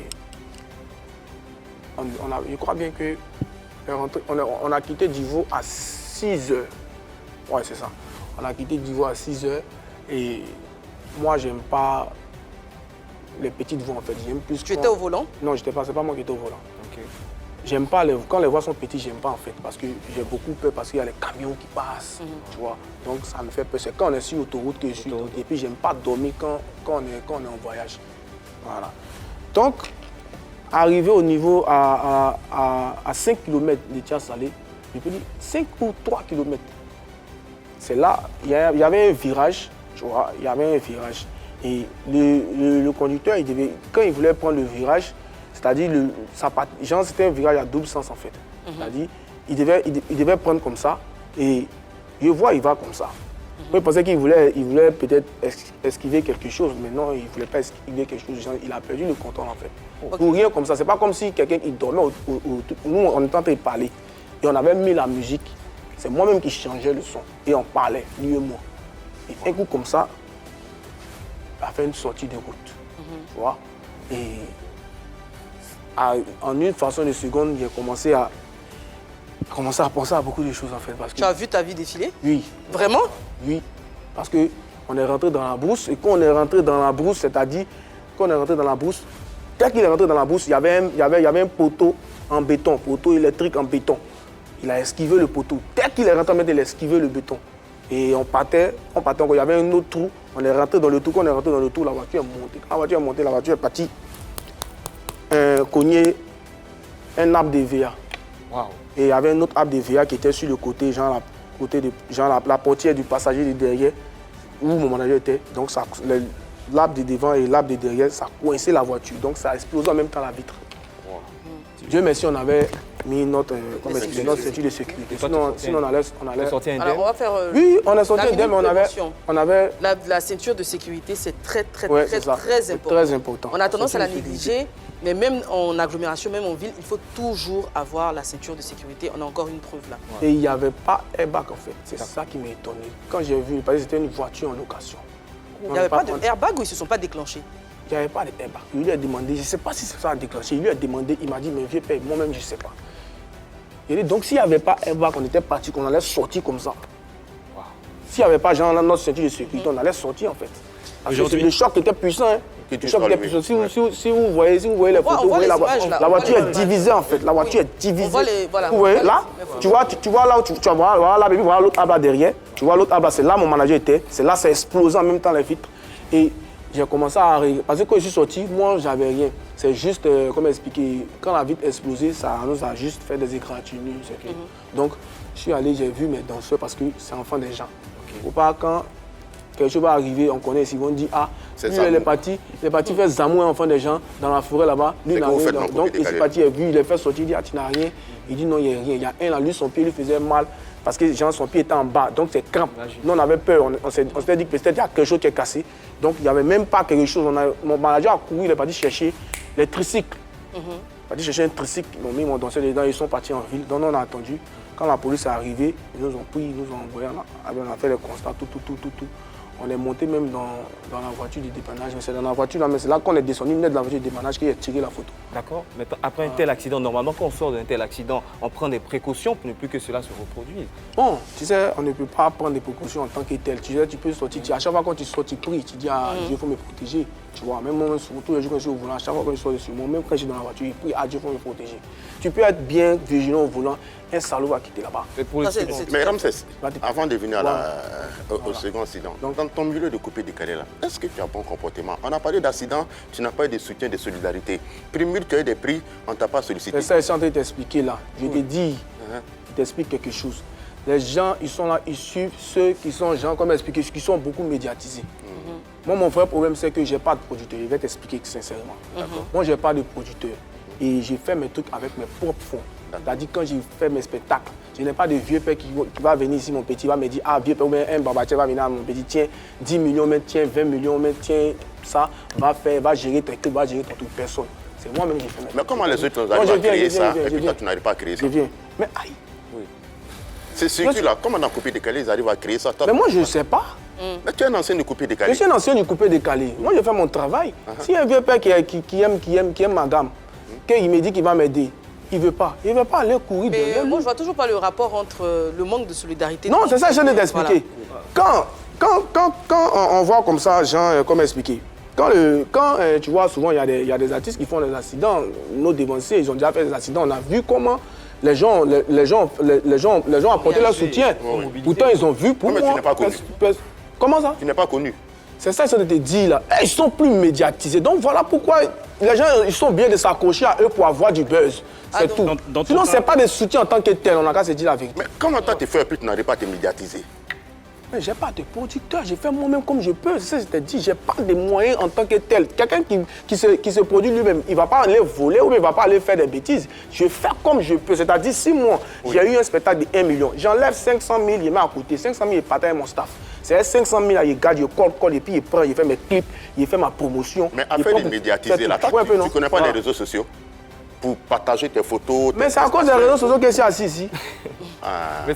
je crois bien que on a quitté Divo à 6 h. Ouais, c'est ça. On a quitté Divo à 6 h et moi, j'aime pas les petites voies en fait. J'aime plus. Tu étais au volant? Non, j'étais pas. C'est pas moi qui étais au volant. Okay. J'aime pas quand les voies sont petites, j'aime pas en fait parce que j'ai beaucoup peur parce qu'il y a les camions qui passent, tu vois. Donc ça me fait peur. C'est quand on est sur l'autoroute que je suis. Et puis j'aime pas dormir quand on est en voyage. Voilà. Donc arrivé au niveau à 5 km de Tia-Salé, je peux dire 5 ou 3 km. C'est là, il y avait un virage, tu vois, il y avait un virage. Et le conducteur, quand il voulait prendre le virage, c'est-à-dire, c'était un virage à double sens en fait. C'est-à-dire, il devait prendre comme ça et je vois, il va comme ça. Il pensait qu'il voulait peut-être esquiver quelque chose, mais non, il ne voulait pas esquiver quelque chose. Il a perdu le contrôle en fait. Pour rien comme ça, c'est pas comme si quelqu'un dormait. Nous, on était en train de parler et on avait mis la musique. C'est moi-même qui changeais le son et on parlait, lui et moi. Et un coup comme ça, il a fait une sortie de route. Tu vois? Et en une fraction de seconde, j'ai commencé à penser à beaucoup de choses en fait. Parce que, tu as vu ta vie défiler? Oui. Vraiment? Oui. Parce qu'on est rentré dans la brousse et quand on est rentré dans la brousse, c'est-à-dire qu'on est rentré dans la brousse, dès qu'il est rentré dans la brousse, il y avait un poteau en béton, poteau électrique en béton. Il a esquivé le poteau. Dès qu'il est rentré, il a esquivé le béton. Et on partait encore. Il y avait un autre trou. On est rentré dans le trou. Quand on est rentré dans le trou, la voiture est montée. Quand la voiture est montée, la voiture est partie cogner un arbre de VA. Wow. Et il y avait un autre arbre de VA qui était sur le côté, la portière du passager de derrière, où mon manager était. Donc l'arbre de devant et l'arbre de derrière, ça coinçait la voiture. Donc ça a explosé en même temps la vitre. Wow. Dieu merci, on avait mis notre ceinture de sécurité. Sinon on allait sortir indemne. Alors on va faire. Oui, on est sorti indemne, mais on avait. La ceinture de sécurité, c'est très important. Très important. On a tendance à la négliger, mais même en agglomération, même en ville, il faut toujours avoir la ceinture de sécurité. On a encore une preuve là. Et il n'y avait pas airbag en fait. C'est ça qui m'a étonné. Quand j'ai vu, parce que c'était une voiture en location. Il n'y avait pas de airbag ou ils ne se sont pas déclenchés? Il n'y avait pas d'airbag. Il lui a demandé, je ne sais pas si ça a déclenché. Il lui a demandé, il m'a dit, mais vieux père, moi-même, je ne sais pas. Il dit, donc s'il n'y avait pas airbag, on était parti, qu'on allait sortir comme ça. Wow. S'il n'y avait pas genre notre ceinture de sécurité, on allait sortir en fait. Parce que le choc était puissant. Hein. Le choc était puissant. Si vous voyez les photos, vous voyez la voiture est divisée en fait. La voiture est divisée. Vous voyez là, tu vois là où tu vois là, voilà l'autre arbre derrière. Tu vois l'autre arbre, c'est là où mon manager était. C'est là, ça a explosé en même temps les vitres. Et j'ai commencé à rire. Parce que quand je suis sorti, moi, j'avais rien. C'est juste, comme expliqué, quand la vitre a explosé, ça nous a juste fait des égratignures. Donc, je suis allé, j'ai vu mes danseurs parce que c'est enfant des gens. Ou pas quand quelque chose va arriver, on connaît, ils vont dire, ah, lui, il est parti faire Zamou, enfant des gens, dans la forêt là-bas. Lui, n'a rien. Donc, il est parti, il a vu, il a fait sortir, il dit, ah, tu n'as rien. Il dit, non, il n'y a rien. Il y a un là, lui, son pied lui faisait mal. Parce que son pied était en bas, donc c'est crampe. Nous, on avait peur, on s'est dit que peut-être il y a quelque chose qui est cassé. Donc il n'y avait même pas quelque chose. Mon manager a couru, il est parti chercher les tricycles. Il est parti chercher un tricycle, ils m'ont mis mon danseur dedans, ils sont partis en ville. Donc on a attendu. Quand la police est arrivée, ils nous ont pris, ils nous ont envoyé, on a fait les constats, tout. On est monté même dans la voiture du dépannage. Mais c'est dans la voiture là, mais c'est là qu'on est descendu, de la voiture du dépannage qui a tiré la photo. D'accord. Mais après un tel accident, normalement quand on sort d'un tel accident, on prend des précautions pour ne plus que cela se reproduise. Bon, tu sais, on ne peut pas prendre des précautions en tant que tel. Tu sais, tu peux sortir, à chaque fois quand tu sors, tu pries, tu dis, ah, il faut me protéger. Tu vois, même moi, surtout les jours quand je suis au volant, à chaque fois que je sors dessus, moi, même quand je suis dans la voiture, il prie à Dieu pour me protéger. Tu peux être bien vigilant au volant, un salaud va quitter là-bas. Mais Ramsès, avant de venir au second accident, dans ton milieu de coupé-décalé là, est-ce que tu as bon comportement? On a parlé d'accident, tu n'as pas eu de soutien, de solidarité. Primule, tu as eu des prix, on ne t'a pas sollicité. C'est ça, je suis en train de t'expliquer là. Je te dis, je t'explique quelque chose. Les gens, ils sont là, ils suivent ceux qui sont, gens, comme expliqué, qui sont beaucoup médiatisés. Moi, mon vrai problème, c'est que je n'ai pas de producteur. Je vais t'expliquer sincèrement. Moi, je n'ai pas de producteur. Et j'ai fait mes trucs avec mes propres fonds. C'est-à-dire, quand j'ai fait mes spectacles, je n'ai pas de vieux père qui va venir ici, mon petit, va me dire, ah, vieux père, ou bien un babatier va venir à mon petit, tiens, 10 millions, mais tiens, 20 millions, mais tiens, ça, va gérer tes trucs, va gérer ton truc, personne. C'est moi-même qui fais mes trucs. Mais comment les autres arrivent à créer ça, et puis toi, tu n'arrives pas à créer ça? Je viens. Mais aïe. C'est celui-là, comment dans coupé-décalé, ils arrivent à créer ça? Mais moi, je ne sais pas. Mais tu es un ancien de coupé-décalé. Je suis un ancien du coupé-décalé. Moi, je fais mon travail. Si un vieux père qui aime ma gamme, qu'il me dit qu'il va m'aider, il ne veut pas. Il ne veut pas aller courir derrière lui. Moi, je ne vois toujours pas le rapport entre le manque de solidarité. Non, c'est ça que je viens d'expliquer. Voilà. Quand on voit comme ça, Jean, comme expliqué, quand tu vois, souvent, il y a des artistes qui font des accidents. Nos dévanciers, ils ont déjà fait des accidents. On a vu comment les gens apportaient leur soutien. Pourtant, ils ont vu pour moi. Mais tu n'es pas connu. Comment ça? Tu n'es pas connu. C'est ça que je te dis là. Ils sont plus médiatisés. Donc voilà pourquoi les gens ils sont bien de s'accrocher à eux pour avoir du buzz. C'est tout. Sinon, ce n'est pas des soutiens en tant que tel. On a qu'à se dire la vérité. Mais comment toi tu fais et puis tu n'arrives pas à te médiatiser? Mais je n'ai pas de producteur, j'ai fait moi-même comme je peux. C'est ça que je t'ai dit, je n'ai pas de moyens en tant que tel. Quelqu'un qui se produit lui-même, il ne va pas aller voler ou il ne va pas aller faire des bêtises. Je fais comme je peux. C'est-à-dire, si moi, j'ai eu un spectacle de 1 million, j'enlève 500 000, il met à côté. 500 000, il partage avec mon staff. C'est 500 000, il garde, il colle, et puis il prend, il fait mes clips, il fait ma promotion. Mais afin de médiatiser, là, tu ne connais pas les réseaux sociaux pour partager tes photos? Mais c'est à cause des réseaux sociaux que je suis assis ici. Mais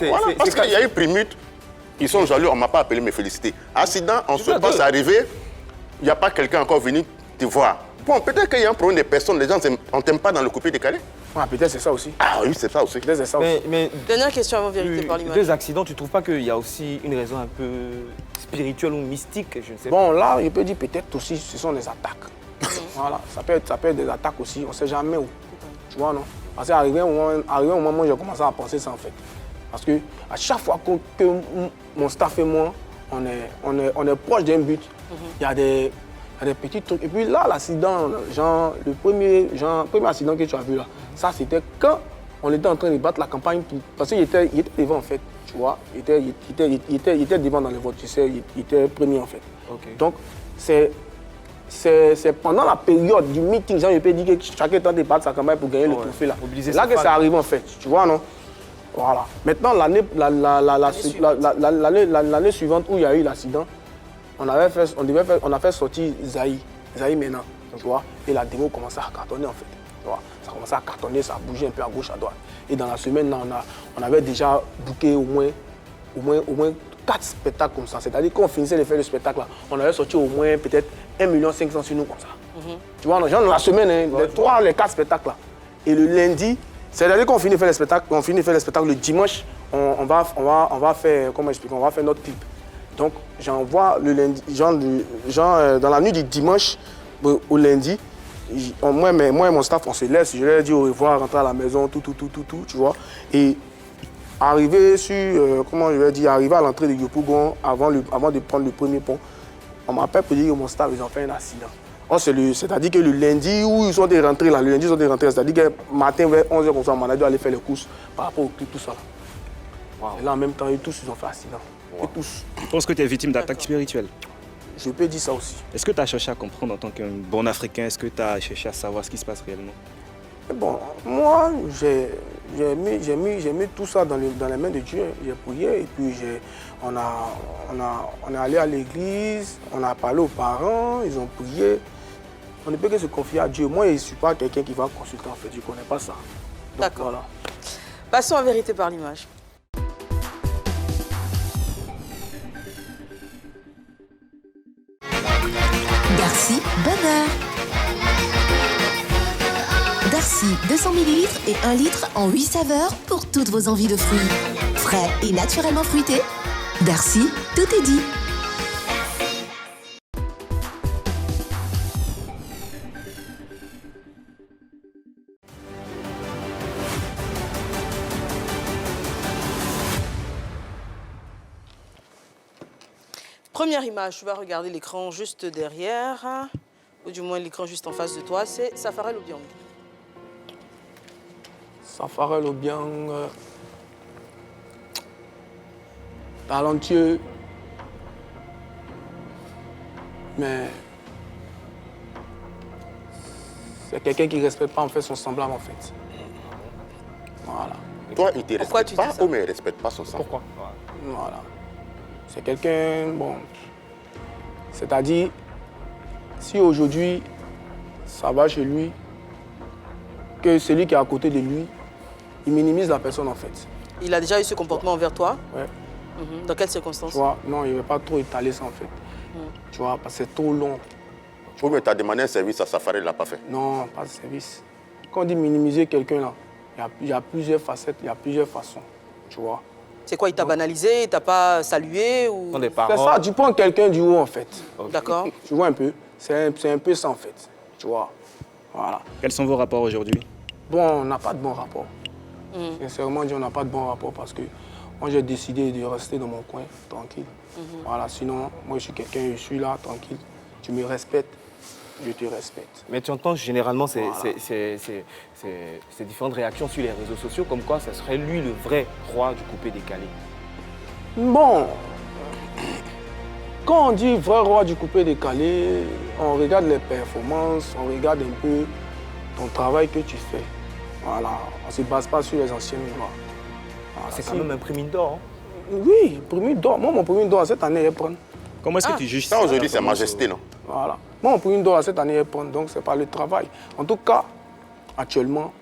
voilà, parce qu'il y a eu Primute. Ils sont jaloux, on ne m'a pas appelé me féliciter. Accident, on se passe arriver, il n'y a pas quelqu'un encore venu te voir. Bon, peut-être qu'il y a un problème de personnes, les gens, on ne t'aime pas dans le coupé-décalé. Peut-être c'est ça aussi. Ah oui, c'est ça aussi. Peut-être c'est ça aussi. Mais dernière question avant vérité par l'image. Deux accidents, tu ne trouves pas qu'il y a aussi une raison un peu spirituelle ou mystique? Je ne sais pas. Bon, là, je peux dire peut-être aussi, ce sont des attaques. Voilà, ça peut être des attaques aussi, on ne sait jamais où. Tu vois, non? Parce qu'arrivé au moment où j'ai commencé à penser ça, en fait. Parce que à chaque fois que mon staff et moi, on est proche d'un but, il y a des petits trucs. Et puis là, l'accident, genre, le premier accident que tu as vu là, ça c'était quand on était en train de battre la campagne, parce qu'il était devant en fait, tu vois, il était devant dans les votes, tu sais, il était premier en fait. Okay. Donc c'est pendant la période du meeting, genre, je peux dire que chacun est en train de battre sa campagne pour gagner le trophée là. C'est là que ça arrive en fait, tu vois, non? Voilà. Maintenant, l'année suivante où il y a eu l'accident, on a fait sortir Zaï maintenant, tu vois, et la démo commençait à cartonner en fait. Tu vois. Ça commençait à cartonner, ça bougeait un peu à gauche, à droite. Et dans la semaine, là, on avait déjà booké au moins 4 spectacles comme ça. C'est-à-dire qu'on finissait de faire le spectacle là, on avait sorti au moins peut-être 1 500 000 sur nous comme ça. Tu vois, genre dans la semaine, hein, les 4 spectacles là. Et le lundi, c'est-à-dire qu'on finit de faire les spectacles, le dimanche, on va faire, comment expliquer, on va faire notre clip. Donc j'envoie le lundi, dans la nuit du dimanche au lundi, moi et mon staff, on se laisse, je leur dis au revoir, rentrer à la maison, tout, tu vois. Et arrivé à l'entrée de Yopougon, avant de prendre le premier pont, on m'appelle pour dire que mon staff, ils ont fait un accident. C'est-à-dire que le lundi où ils sont rentrés là, c'est-à-dire que matin vers 11h comme ça, on a dû aller faire les courses par rapport au clip, tout ça. Wow. Et là en même temps, ils ont fait accident. Wow. Tous. Tu penses que tu es victime d'attaques spirituelles? Je peux dire ça aussi. Est-ce que tu as cherché à comprendre en tant qu'un bon Africain? Est-ce que tu as cherché à savoir ce qui se passe réellement? Bon, moi, j'ai mis tout ça dans les mains de Dieu. J'ai prié et puis on est allé à l'église, on a parlé aux parents, ils ont prié. On ne peut que se confier à Dieu. Moi, je ne suis pas quelqu'un qui va consulter en fait, je ne connais pas ça. D'accord. Voilà. Passons à vérité par l'image. Darcy Bonheur. Darcy 200 ml et 1 litre en 8 saveurs pour toutes vos envies de fruits. Frais et naturellement fruités. Darcy, tout est dit. Première image, tu vas regarder l'écran juste derrière, ou du moins l'écran juste en face de toi, c'est Safarel Obiang. Safarel Obiang, talentueux, mais c'est quelqu'un qui ne respecte pas en fait son semblable en fait. Voilà. Toi, il ne te Pourquoi respecte tu pas dis ça? ou mais il ne respecte pas son sang? Pourquoi? Voilà. C'est quelqu'un, bon, c'est-à-dire, si aujourd'hui, ça va chez lui, que celui qui est à côté de lui, il minimise la personne en fait. Il a déjà eu ce comportement envers toi? Ouais. Dans quelles circonstances? Tu vois, non, il ne veut pas trop étaler ça en fait. Tu vois, parce que c'est trop long. Ou mais tu as demandé un service à Safarel, il ne l'a pas fait. Non, pas de service. Quand on dit minimiser quelqu'un là, il y a plusieurs facettes, il y a plusieurs façons. Tu vois. C'est quoi, il t'a banalisé, il t'a pas salué ou... Des C'est paroles. ça, tu prends quelqu'un du haut en fait. D'accord. Tu vois un peu, c'est un peu ça en fait. Tu vois. Voilà. Quels sont vos rapports aujourd'hui? Bon, on n'a pas de bon rapport. Sincèrement dit, on n'a pas de bon rapport parce que moi j'ai décidé de rester dans mon coin, tranquille. Voilà, sinon, moi je suis quelqu'un, je suis là, tranquille. Tu me respectes, je te respecte. Mais tu entends généralement ces différentes réactions sur les réseaux sociaux, comme quoi ce serait lui le vrai roi du coupé-décalé. Bon, quand on dit vrai roi du coupé-décalé, on regarde les performances, on regarde un peu ton travail que tu fais. Voilà, on ne se base pas sur les anciennes gloires. Voilà, C'est quand même un prix d'or. Hein. Oui, premier d'or. Moi, mon premier d'or cette année, il prendre. Comment est-ce que tu juges Ça, aujourd'hui, c'est majesté, non? Voilà. Moi, mon premier d'or cette année, il prendre. Donc, c'est pas le travail. En tout cas, actuellement,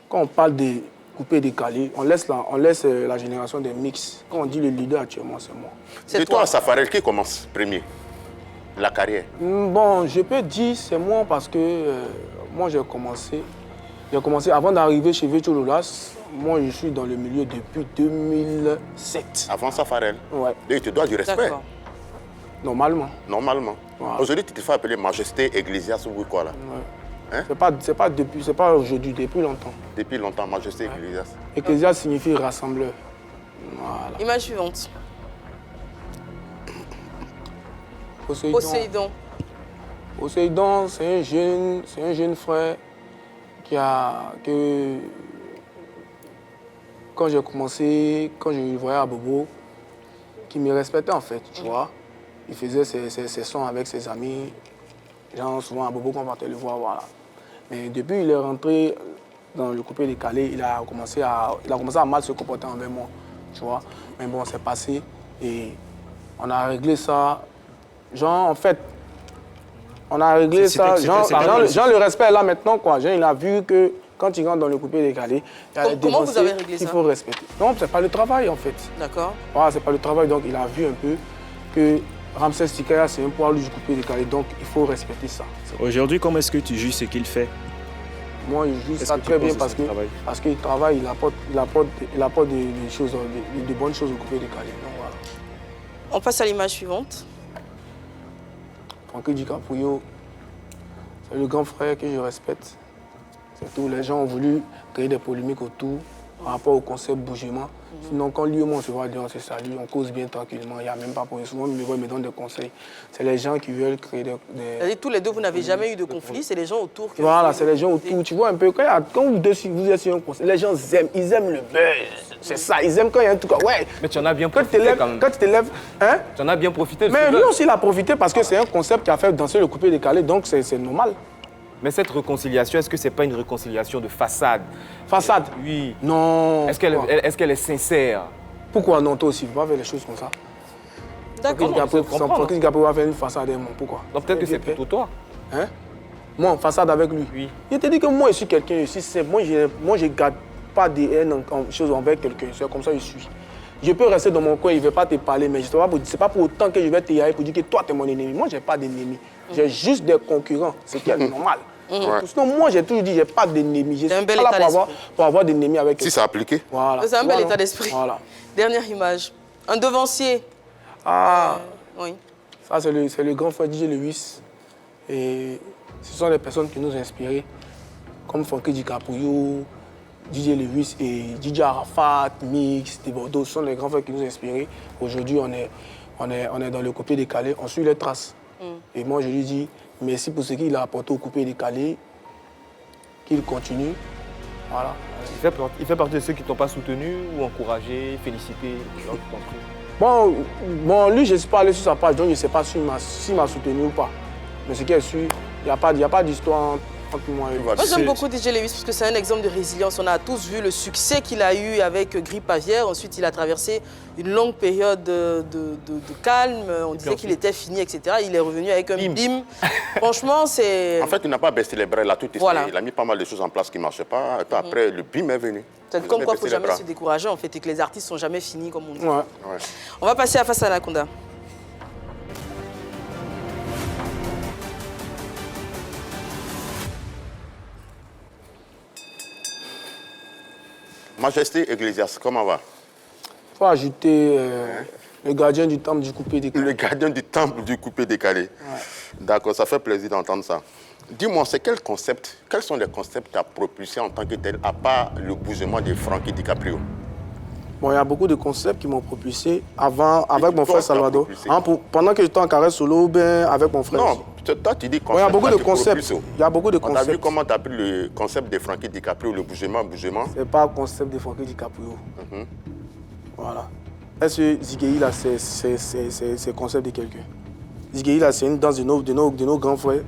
quand on parle de coupé-décalé, on laisse la génération des mix. Quand on dit le leader actuellement, c'est moi. C'est toi, Safarel, qui commence premier la carrière? Bon, je peux dire c'est moi parce que moi, j'ai commencé avant d'arriver chez Virtual Lolas. Moi, je suis dans le milieu depuis 2007. Avant Safarel? Ouais. Donc, il te doit du respect. D'accord. Normalement. Normalement. Voilà. Aujourd'hui, tu te fais appeler Majesté, Ecclésias ou quoi là? Ouais. Hein? C'est pas aujourd'hui, depuis longtemps. Depuis longtemps, Majesté, Ecclésias. Ecclésias signifie rassembleur. Voilà. Image suivante. Poséidon. Poséidon, c'est un jeune frère que quand j'ai commencé, quand je voyais à Bobo, qui me respectait en fait, tu vois. Il faisait ses sons avec ses amis. Genre souvent à Bobo, quand on va te le voir, voilà. Mais depuis il est rentré dans le coupé-décalé, il a commencé à mal se comporter envers moi, tu vois. Mais bon, c'est passé et on a réglé ça. Genre, en fait, on a réglé ça. Genre, le respect est là maintenant, quoi. Genre, il a vu que quand il rentre dans le coupé-décalé, il y a des Comment vous avez réglé ça? qu'il faut respecter. Non, c'est pas le travail, en fait. D'accord. Voilà, c'est pas le travail. Donc, il a vu un peu que Ramsès Tikaya, c'est un poids lourd du coupé-décalé. Donc, il faut respecter ça. Aujourd'hui, comment est-ce que tu juges ce qu'il fait? Moi, je juge Qu'est-ce ça que tu très bien penses de parce son qu'il travaille, il apporte des choses, de bonnes choses au coupé-décalé. Donc, voilà. On passe à l'image suivante. Francky DiCaprio, c'est le grand frère que je respecte. C'est tout. Les gens ont voulu créer des polémiques autour par rapport au concept bougement. Sinon, quand lui et moi on se voit dehors, on se salue, on cause bien tranquillement. Il n'y a même pas pour souvent, ils me donnent des conseils. C'est les gens qui veulent créer des... C'est-à-dire, tous les deux, vous n'avez jamais eu de conflit, c'est les gens autour qui... Voilà, c'est les gens autour. Tu vois un peu, quand vous êtes sur un conseil, les gens aiment, ils aiment le buzz. C'est ça, ils aiment quand il y a un truc. Ouais. Mais tu en as bien Quand profité quand même. tu t'élèves, hein? Tu en as bien profité. Mais lui aussi, il a profité parce que c'est un concept qui a fait danser le coupé-décalé, donc c'est normal. Mais cette réconciliation, est-ce que c'est pas une réconciliation de façade? Façade? Oui. Non. Est-ce qu'elle est sincère? Pourquoi non, toi aussi, il ne faut pas faire les choses comme ça. D'accord. Francky DiCaprio va faire une façade avec moi, pourquoi? Donc peut-être que c'est plutôt toi. Hein? Moi, façade avec lui? Oui. Je te dis que moi, je suis quelqu'un, je suis simple. Moi, je ne garde pas de haine en choses envers quelqu'un. C'est comme ça que je suis. Je peux rester dans mon coin, il ne veut pas te parler, mais ce n'est pas pour autant que je vais te y aller pour dire que toi, tu es mon ennemi. Moi, je n'ai pas d'ennemi. J'ai juste des concurrents, ce qui est normal. Sinon, moi, j'ai toujours dit, je n'ai pas d'ennemis. Je suis pas là pour avoir d'ennemis avec quelqu'un. Si c'est appliqué. Voilà. C'est un bel état d'esprit. Voilà. Dernière image. Un devancier. Ah, Oui. ça, c'est le grand frère DJ Lewis. Et ce sont les personnes qui nous ont inspirés, comme Francky DiCaprio, DJ Lewis et DJ Arafat, Mix, de Bordeaux. Ce sont les grands frères qui nous ont inspirés. Aujourd'hui, on est dans le coupé décalé, on suit les traces. Et moi, je lui dis merci pour ce qu'il a apporté au coupé décalé, qu'il continue. Voilà. Il fait partie de ceux qui ne t'ont pas soutenu ou encouragé, félicité, Bon, lui, je ne suis pas allé sur sa page, donc je ne sais pas s'il m'a soutenu ou pas. Mais ce qui est sûr, il n'y a pas d'histoire entre moi et lui. Moi, j'aime beaucoup DJ Lewis parce que c'est un exemple de résilience. On a tous vu le succès qu'il a eu avec Grippe aviaire. Ensuite, il a traversé une longue période de calme. On disait qu'il était fini, etc. Il est revenu avec un bim. Franchement, c'est... En fait, il n'a pas baissé les bras, il a tout essayé. Voilà. Il a mis pas mal de choses en place qui ne marchaient pas. Et puis après, le bim est venu. C'est comme quoi il ne faut jamais se décourager, en fait, et que les artistes ne sont jamais finis, comme on dit. Ouais. On va passer à Face à Anaconda. Majesté Ecclésias, comment va? Il faut ajouter le gardien du temple du coupé décalé. Le gardien du temple du coupé décalé. Ouais. D'accord, ça fait plaisir d'entendre ça. Dis-moi, quels sont les concepts que tu as propulsés en tant que tel, à part le bougement de Frankie DiCaprio? Bon, il y a beaucoup de concepts qui m'ont propulsé avec mon frère Salvador. Pendant que j'étais en carrière solo, ben avec mon frère. Non, toi tu dis concept. Il y a beaucoup de concepts. Il y a beaucoup de concepts. On a vu comment tu as pris le concept de Frankie DiCaprio, le bougement. C'est pas le concept de Frankie DiCaprio. Voilà. Est-ce que Ziggy, là, c'est le concept de quelqu'un? Ziggy, là, c'est une danse de nos grands frères.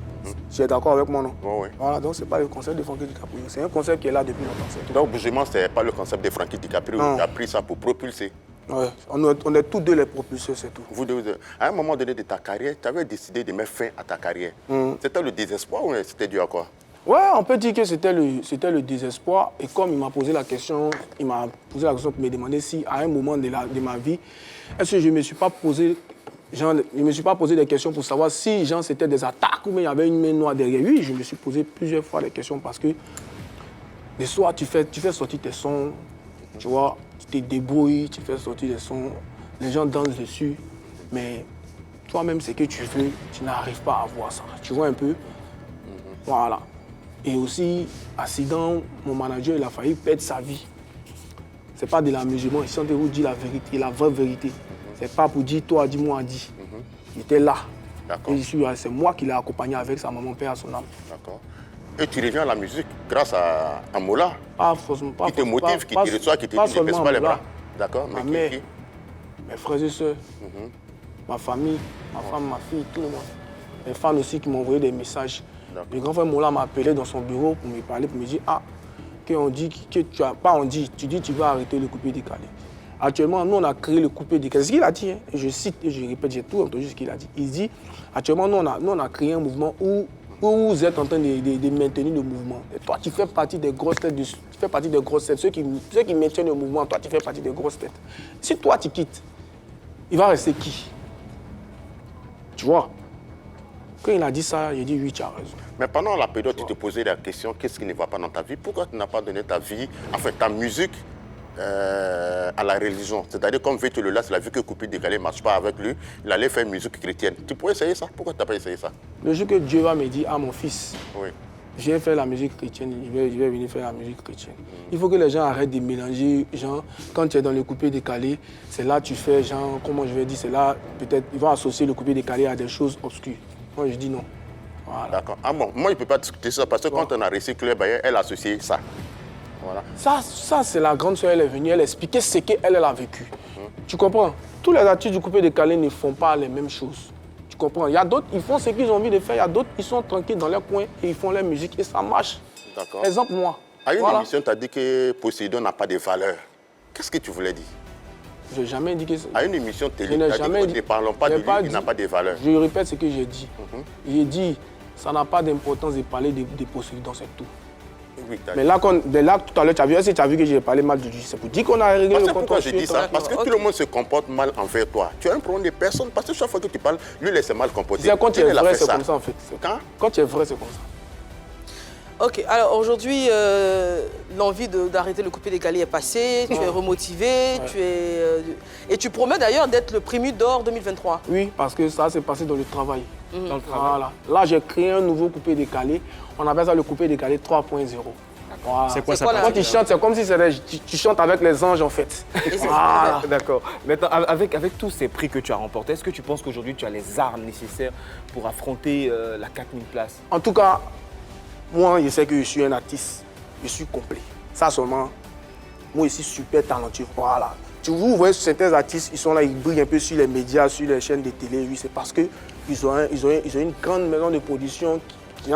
Tu es d'accord avec moi, non? Oui. Voilà, donc c'est pas le concept de Frankie DiCaprio. C'est un concept qui est là depuis longtemps. Donc, bougement, c'est pas le concept de Frankie DiCaprio. Tu as pris ça pour propulser. Oui, on est tous deux les propulseurs, c'est tout. Vous deux, à un moment donné de ta carrière, tu avais décidé de mettre fin à ta carrière. C'était le désespoir ou c'était dû à quoi? Ouais, on peut dire que c'était le désespoir. Et comme il m'a posé la question, pour me demander si, à un moment de ma vie, est-ce que je ne me suis pas posé... je ne me suis pas posé des questions pour savoir si c'était des attaques ou bien il y avait une main noire derrière. Oui, je me suis posé plusieurs fois des questions parce que des soirs, tu fais sortir tes sons, tu vois, tu te débrouilles, tu fais sortir des sons, les gens dansent dessus, mais toi-même, ce que tu veux, tu n'arrives pas à voir ça. Tu vois un peu? Voilà. Et aussi, accident, mon manager, il a failli perdre sa vie. Ce n'est pas de l'amusement, il sentait vous dire la vérité, la vraie vérité. C'est pas pour dire toi, dis-moi, dis. Il était là. Et c'est moi qui l'ai accompagné avec sa maman, père à son âme. D'accord. Et tu reviens à la musique grâce à Mola? Pas forcément. Qui te motive, qui te reçoit, qui te dit, ne baisse pas les bras. D'accord. Ma mère, mes frères et sœurs, ma famille, ma femme, ma fille, tout le monde. Les fans aussi qui m'ont envoyé des messages. Le grand frère Mola m'a appelé dans son bureau pour me parler, pour me dire, qu'on dit que tu as... Pas on dit, tu dis tu vas arrêter le coupé décalé. Actuellement, nous, on a créé le coupé décalé. C'est ce qu'il a dit, hein. Je cite et je répète, j'ai tout entendu ce qu'il a dit. Il dit, actuellement, nous, on a créé un mouvement où vous êtes en train de maintenir le mouvement. Et toi, tu fais partie des grosses têtes. Tu fais partie des grosses têtes. Ceux qui maintiennent le mouvement, toi, tu fais partie des grosses têtes. Si toi, tu quittes, il va rester qui? Tu vois? Quand il a dit ça, il a dit oui, tu as raison. Mais pendant la période, tu te posais la question, qu'est-ce qui ne va pas dans ta vie? Pourquoi tu n'as pas donné ta vie, enfin ta musique, à la religion? C'est-à-dire, comme Vete le Las, il a vu que Coupé Décalé ne marche pas avec lui, il allait faire une musique chrétienne. Tu pourrais essayer ça? Pourquoi tu n'as pas essayé ça? Le jour que Dieu va me dire, mon fils, oui, viens faire la musique chrétienne, je vais venir faire la musique chrétienne. Il faut que les gens arrêtent de mélanger, genre, quand tu es dans le coupé décalé, c'est là tu fais, genre, comment je vais dire, c'est là, peut-être, ils vont associer le coupé décalé à des choses obscures. Moi, je dis non. Voilà. D'accord. Ah bon, moi, je ne peux pas discuter ça parce que quand on a reçu Claire Bayer, elle a associé ça. Voilà. Ça c'est la grande soeur, elle est venue, elle a expliqué ce qu'elle a vécu. Tu comprends? Tous les artistes du coupé décalé ne font pas les mêmes choses. Tu comprends? Il y a d'autres, ils font ce qu'ils ont envie de faire. Il y a d'autres, ils sont tranquilles dans leur coin et ils font leur musique et ça marche. D'accord. Exemple, moi. À une émission, tu as dit que Poséidon n'a pas de valeur. Qu'est-ce que tu voulais dire? Je n'ai jamais dit que ça. À une émission télé, tu as dit que ne parlons pas de lui, il n'a pas de valeur. Je répète ce que j'ai dit. J'ai dit, ça n'a pas d'importance de parler de Poséidon, c'est tout. Oui, mais là, tout à l'heure, tu as vu que j'ai parlé mal de lui. C'est pour dire qu'on a réglé le compte. Pourquoi je dis ça? Parce que tout le monde se comporte mal envers toi. Tu as un problème de personne. Parce que chaque fois que tu parles, lui, il s'est mal comporté. Quand tu es vrai, c'est comme ça, en fait. Quand tu es vrai, c'est comme ça. Ok, alors aujourd'hui, l'envie d'arrêter le coupé décalé est passée, tu es remotivé, et tu promets d'ailleurs d'être le Prému d'Or 2023. Oui, parce que ça s'est passé dans le travail. Voilà. Là, j'ai créé un nouveau coupé décalé. On appelle ça le coupé décalé 3.0. Voilà. C'est quoi ça? la- Quand tu chantes, c'est comme si tu chantes avec les anges en fait. Voilà. D'accord. Maintenant, avec tous ces prix que tu as remportés, est-ce que tu penses qu'aujourd'hui tu as les armes nécessaires pour affronter la 4000 places? En tout cas, moi, je sais que je suis un artiste. Je suis complet. Ça seulement, moi, je suis super talentueux. Voilà. Vous voyez certains artistes, ils sont là, ils brillent un peu sur les médias, sur les chaînes de télé. Oui, c'est parce qu'ils ont une grande maison de production qui est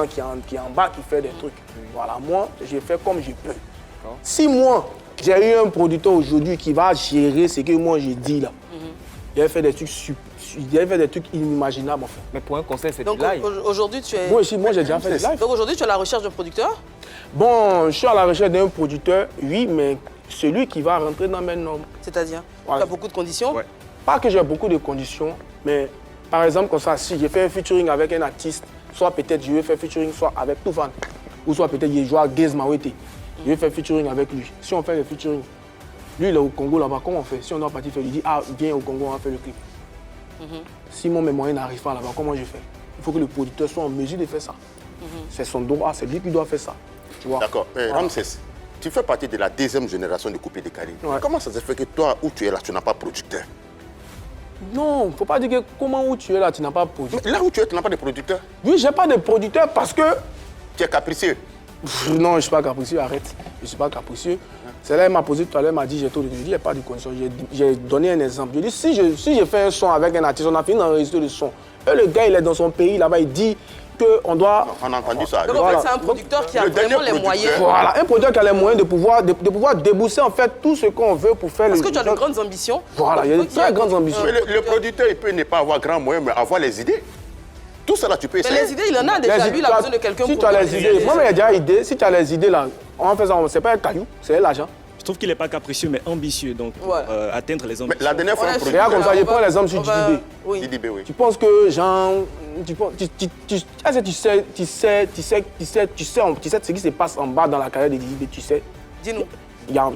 en bas, qui fait des trucs. Voilà, moi, j'ai fait comme je peux. Si moi, j'ai eu un producteur aujourd'hui qui va gérer ce que moi je dis là, il va faire des trucs inimaginables en fait. Mais pour un concert, c'est Donc du live. aujourd'hui, tu es... Moi aussi, moi j'ai déjà fait des lives. Donc aujourd'hui, tu es à la recherche d'un producteur? Bon, je suis à la recherche d'un producteur, oui, mais celui qui va rentrer dans mes normes. C'est-à-dire, Ouais. tu as beaucoup de conditions? Ouais. Pas que j'ai beaucoup de conditions, mais par exemple comme ça, si j'ai fait un featuring avec un artiste, soit peut-être je vais faire featuring soit avec Toufan, ou soit peut-être je joue à Gez Mawete, je vais faire featuring avec lui. Si on fait le featuring, lui il est au Congo là-bas, comment on fait? Si on doit partir faire, il dit, ah viens au Congo, on va faire le clip. Si moi mes moyens n'arrivent pas là-bas, comment je fais? Il faut que le producteur soit en mesure de faire ça. C'est son droit, c'est lui qui doit faire ça. Tu vois? D'accord. Ramsès, tu fais partie de la deuxième génération de coupés décalés. Ouais. Comment ça se fait que toi, où tu es là, tu n'as pas de producteur? Non, il ne faut pas dire que comment où tu es là, tu n'as pas de producteur. Mais là où tu es, tu n'as pas de producteur. Oui, j'ai pas de producteur parce que... Tu es capricieux. Non, je ne suis pas capricieux, arrête. Je ne suis pas capricieux. C'est là, elle m'a posé tout à l'heure, elle m'a dit, j'ai tout. Je dis, il n'y a pas de condition. J'ai donné un exemple. Je dis, si je fais un son avec un artiste, on a fini d'enregistrer le son. Et le gars, il est dans son pays, là-bas, il dit qu'on doit... On a entendu ça. Donc en fait, c'est un producteur qui a le dernier vraiment les moyens. Voilà, un producteur qui a les moyens de pouvoir débourser en fait tout ce qu'on veut pour faire Parce le... que tu as de grandes ambitions. Voilà, il y a de très grandes ambitions. Mais le producteur, il peut ne pas avoir grand moyen, mais avoir les idées. Tout cela, tu peux essayer. Mais les idées, il en a déjà. Lui, il a besoin de quelqu'un Si pour... tu as les idées, moi, il y a déjà idée. Si tu as les idées là, on va faire ça, c'est pas un caillou, c'est l'argent. Je trouve qu'il n'est pas capricieux, mais ambitieux, donc pour Ouais. Atteindre les Mais ambitions. la dernière fois, un Ouais, producteur... Regarde comme ça, je prends l'exemple sur Didibé. Oui. Didibé, oui. Tu penses que, genre, tu sais ce qui se passe en bas dans la carrière de Didibé, tu sais. Dis-nous.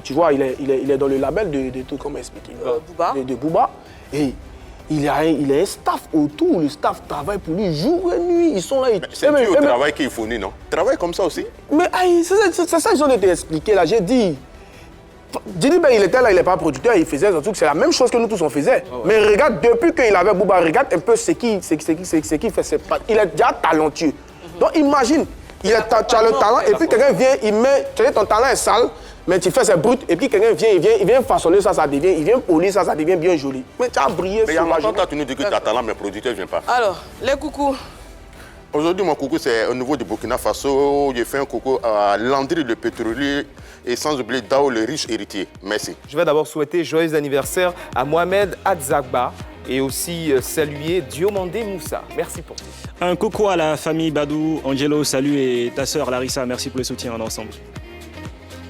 Tu vois, il est dans le label de tout, comment expliquer Booba. de Booba. Et il a un staff autour, le staff travaille pour lui jour et nuit. Ils sont là. C'est dû au travail qu'il fournit, non? Travaille comme ça aussi. Mais aïe, c'est ça qu'ils ont été expliqué là. J'ai dit. Didibé, il était là, il n'est pas producteur, il faisait un truc, c'est la même chose que nous tous on faisait. Mais regarde, depuis qu'il avait Booba, regarde un peu ce qu'il fait. Il est déjà talentueux. Donc imagine, tu as le talent et puis quelqu'un vient, il met, tu sais, ton talent est sale, mais tu fais c'est brut, et puis quelqu'un vient, il vient façonner ça, il vient polir ça, ça devient bien joli. Mais tu as brillé Mais il y a sur la longtemps, journée. toi, tu nous dis que tu as talent, mais le producteur ne vient pas. Alors, les coucous. Aujourd'hui, mon coucou, c'est au niveau du Burkina Faso. J'ai fait un coucou à Landry, le pétrolier, et sans oublier Dao, le riche héritier. Merci. Je vais d'abord souhaiter joyeux anniversaire à Mohamed Adzagba et aussi saluer Diomandé Moussa. Merci pour tout. Un coucou à la famille Badou, Angelo, salut, et ta sœur Larissa, merci pour le soutien en ensemble.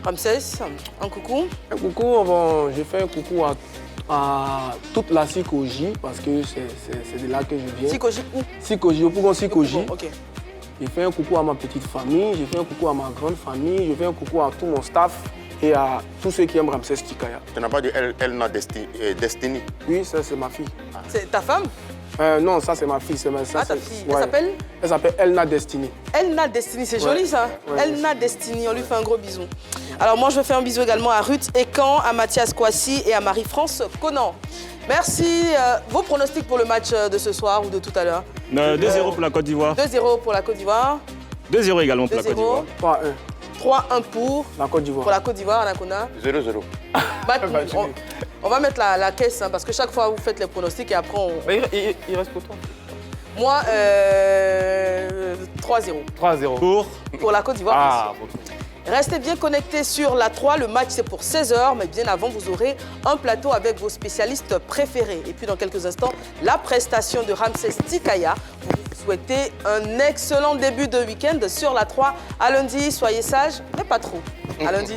Ramsès, un coucou. Un coucou, bon, j'ai fait un coucou à toute la Sikoji, parce que c'est de là que je viens. Sikoji où? Sikoji, au Pougon Sikoji. Bon, ok. J'ai fait un coucou à ma petite famille, j'ai fait un coucou à ma grande famille, j'ai fait un coucou à tout mon staff et à tous ceux qui aiment Ramsès Tikaya. Tu n'as pas dit Elna Destiny. Oui, ça c'est ma fille. C'est ta femme? Non, ça c'est ma fille. Ça, Ah, ta c'est- fille. ouais. Elle s'appelle? Elle s'appelle Elna Destiny. Elna Destiny, c'est joli ça. Ouais, Elna Destiny, on lui fait un gros bisou. Alors moi je vais faire un bisou également à Ruth Ekan, à Mathias Kouassi et à Marie-France Conan. Merci. Vos pronostics pour le match de ce soir ou de tout à l'heure? 2-0 pour la Côte d'Ivoire. 2-0 pour la Côte d'Ivoire. 2-0 également pour la Côte 2-0. d'Ivoire. 3-1, 3-1 pour la Côte d'Ivoire. la Côte d'Ivoire, Anaconda. 0-0. On va mettre la caisse hein, parce que chaque fois vous faites les pronostics et après on... Mais il reste pour toi. Moi, 3-0 3-0. Pour la Côte d'Ivoire. Ah, Restez bien connectés sur la 3. Le match, c'est pour 16h. Mais bien avant, vous aurez un plateau avec vos spécialistes préférés. Et puis, dans quelques instants, la prestation de Ramsès Tikaya. Vous souhaitez un excellent début de week-end sur la 3. À lundi, soyez sages, mais pas trop. À lundi.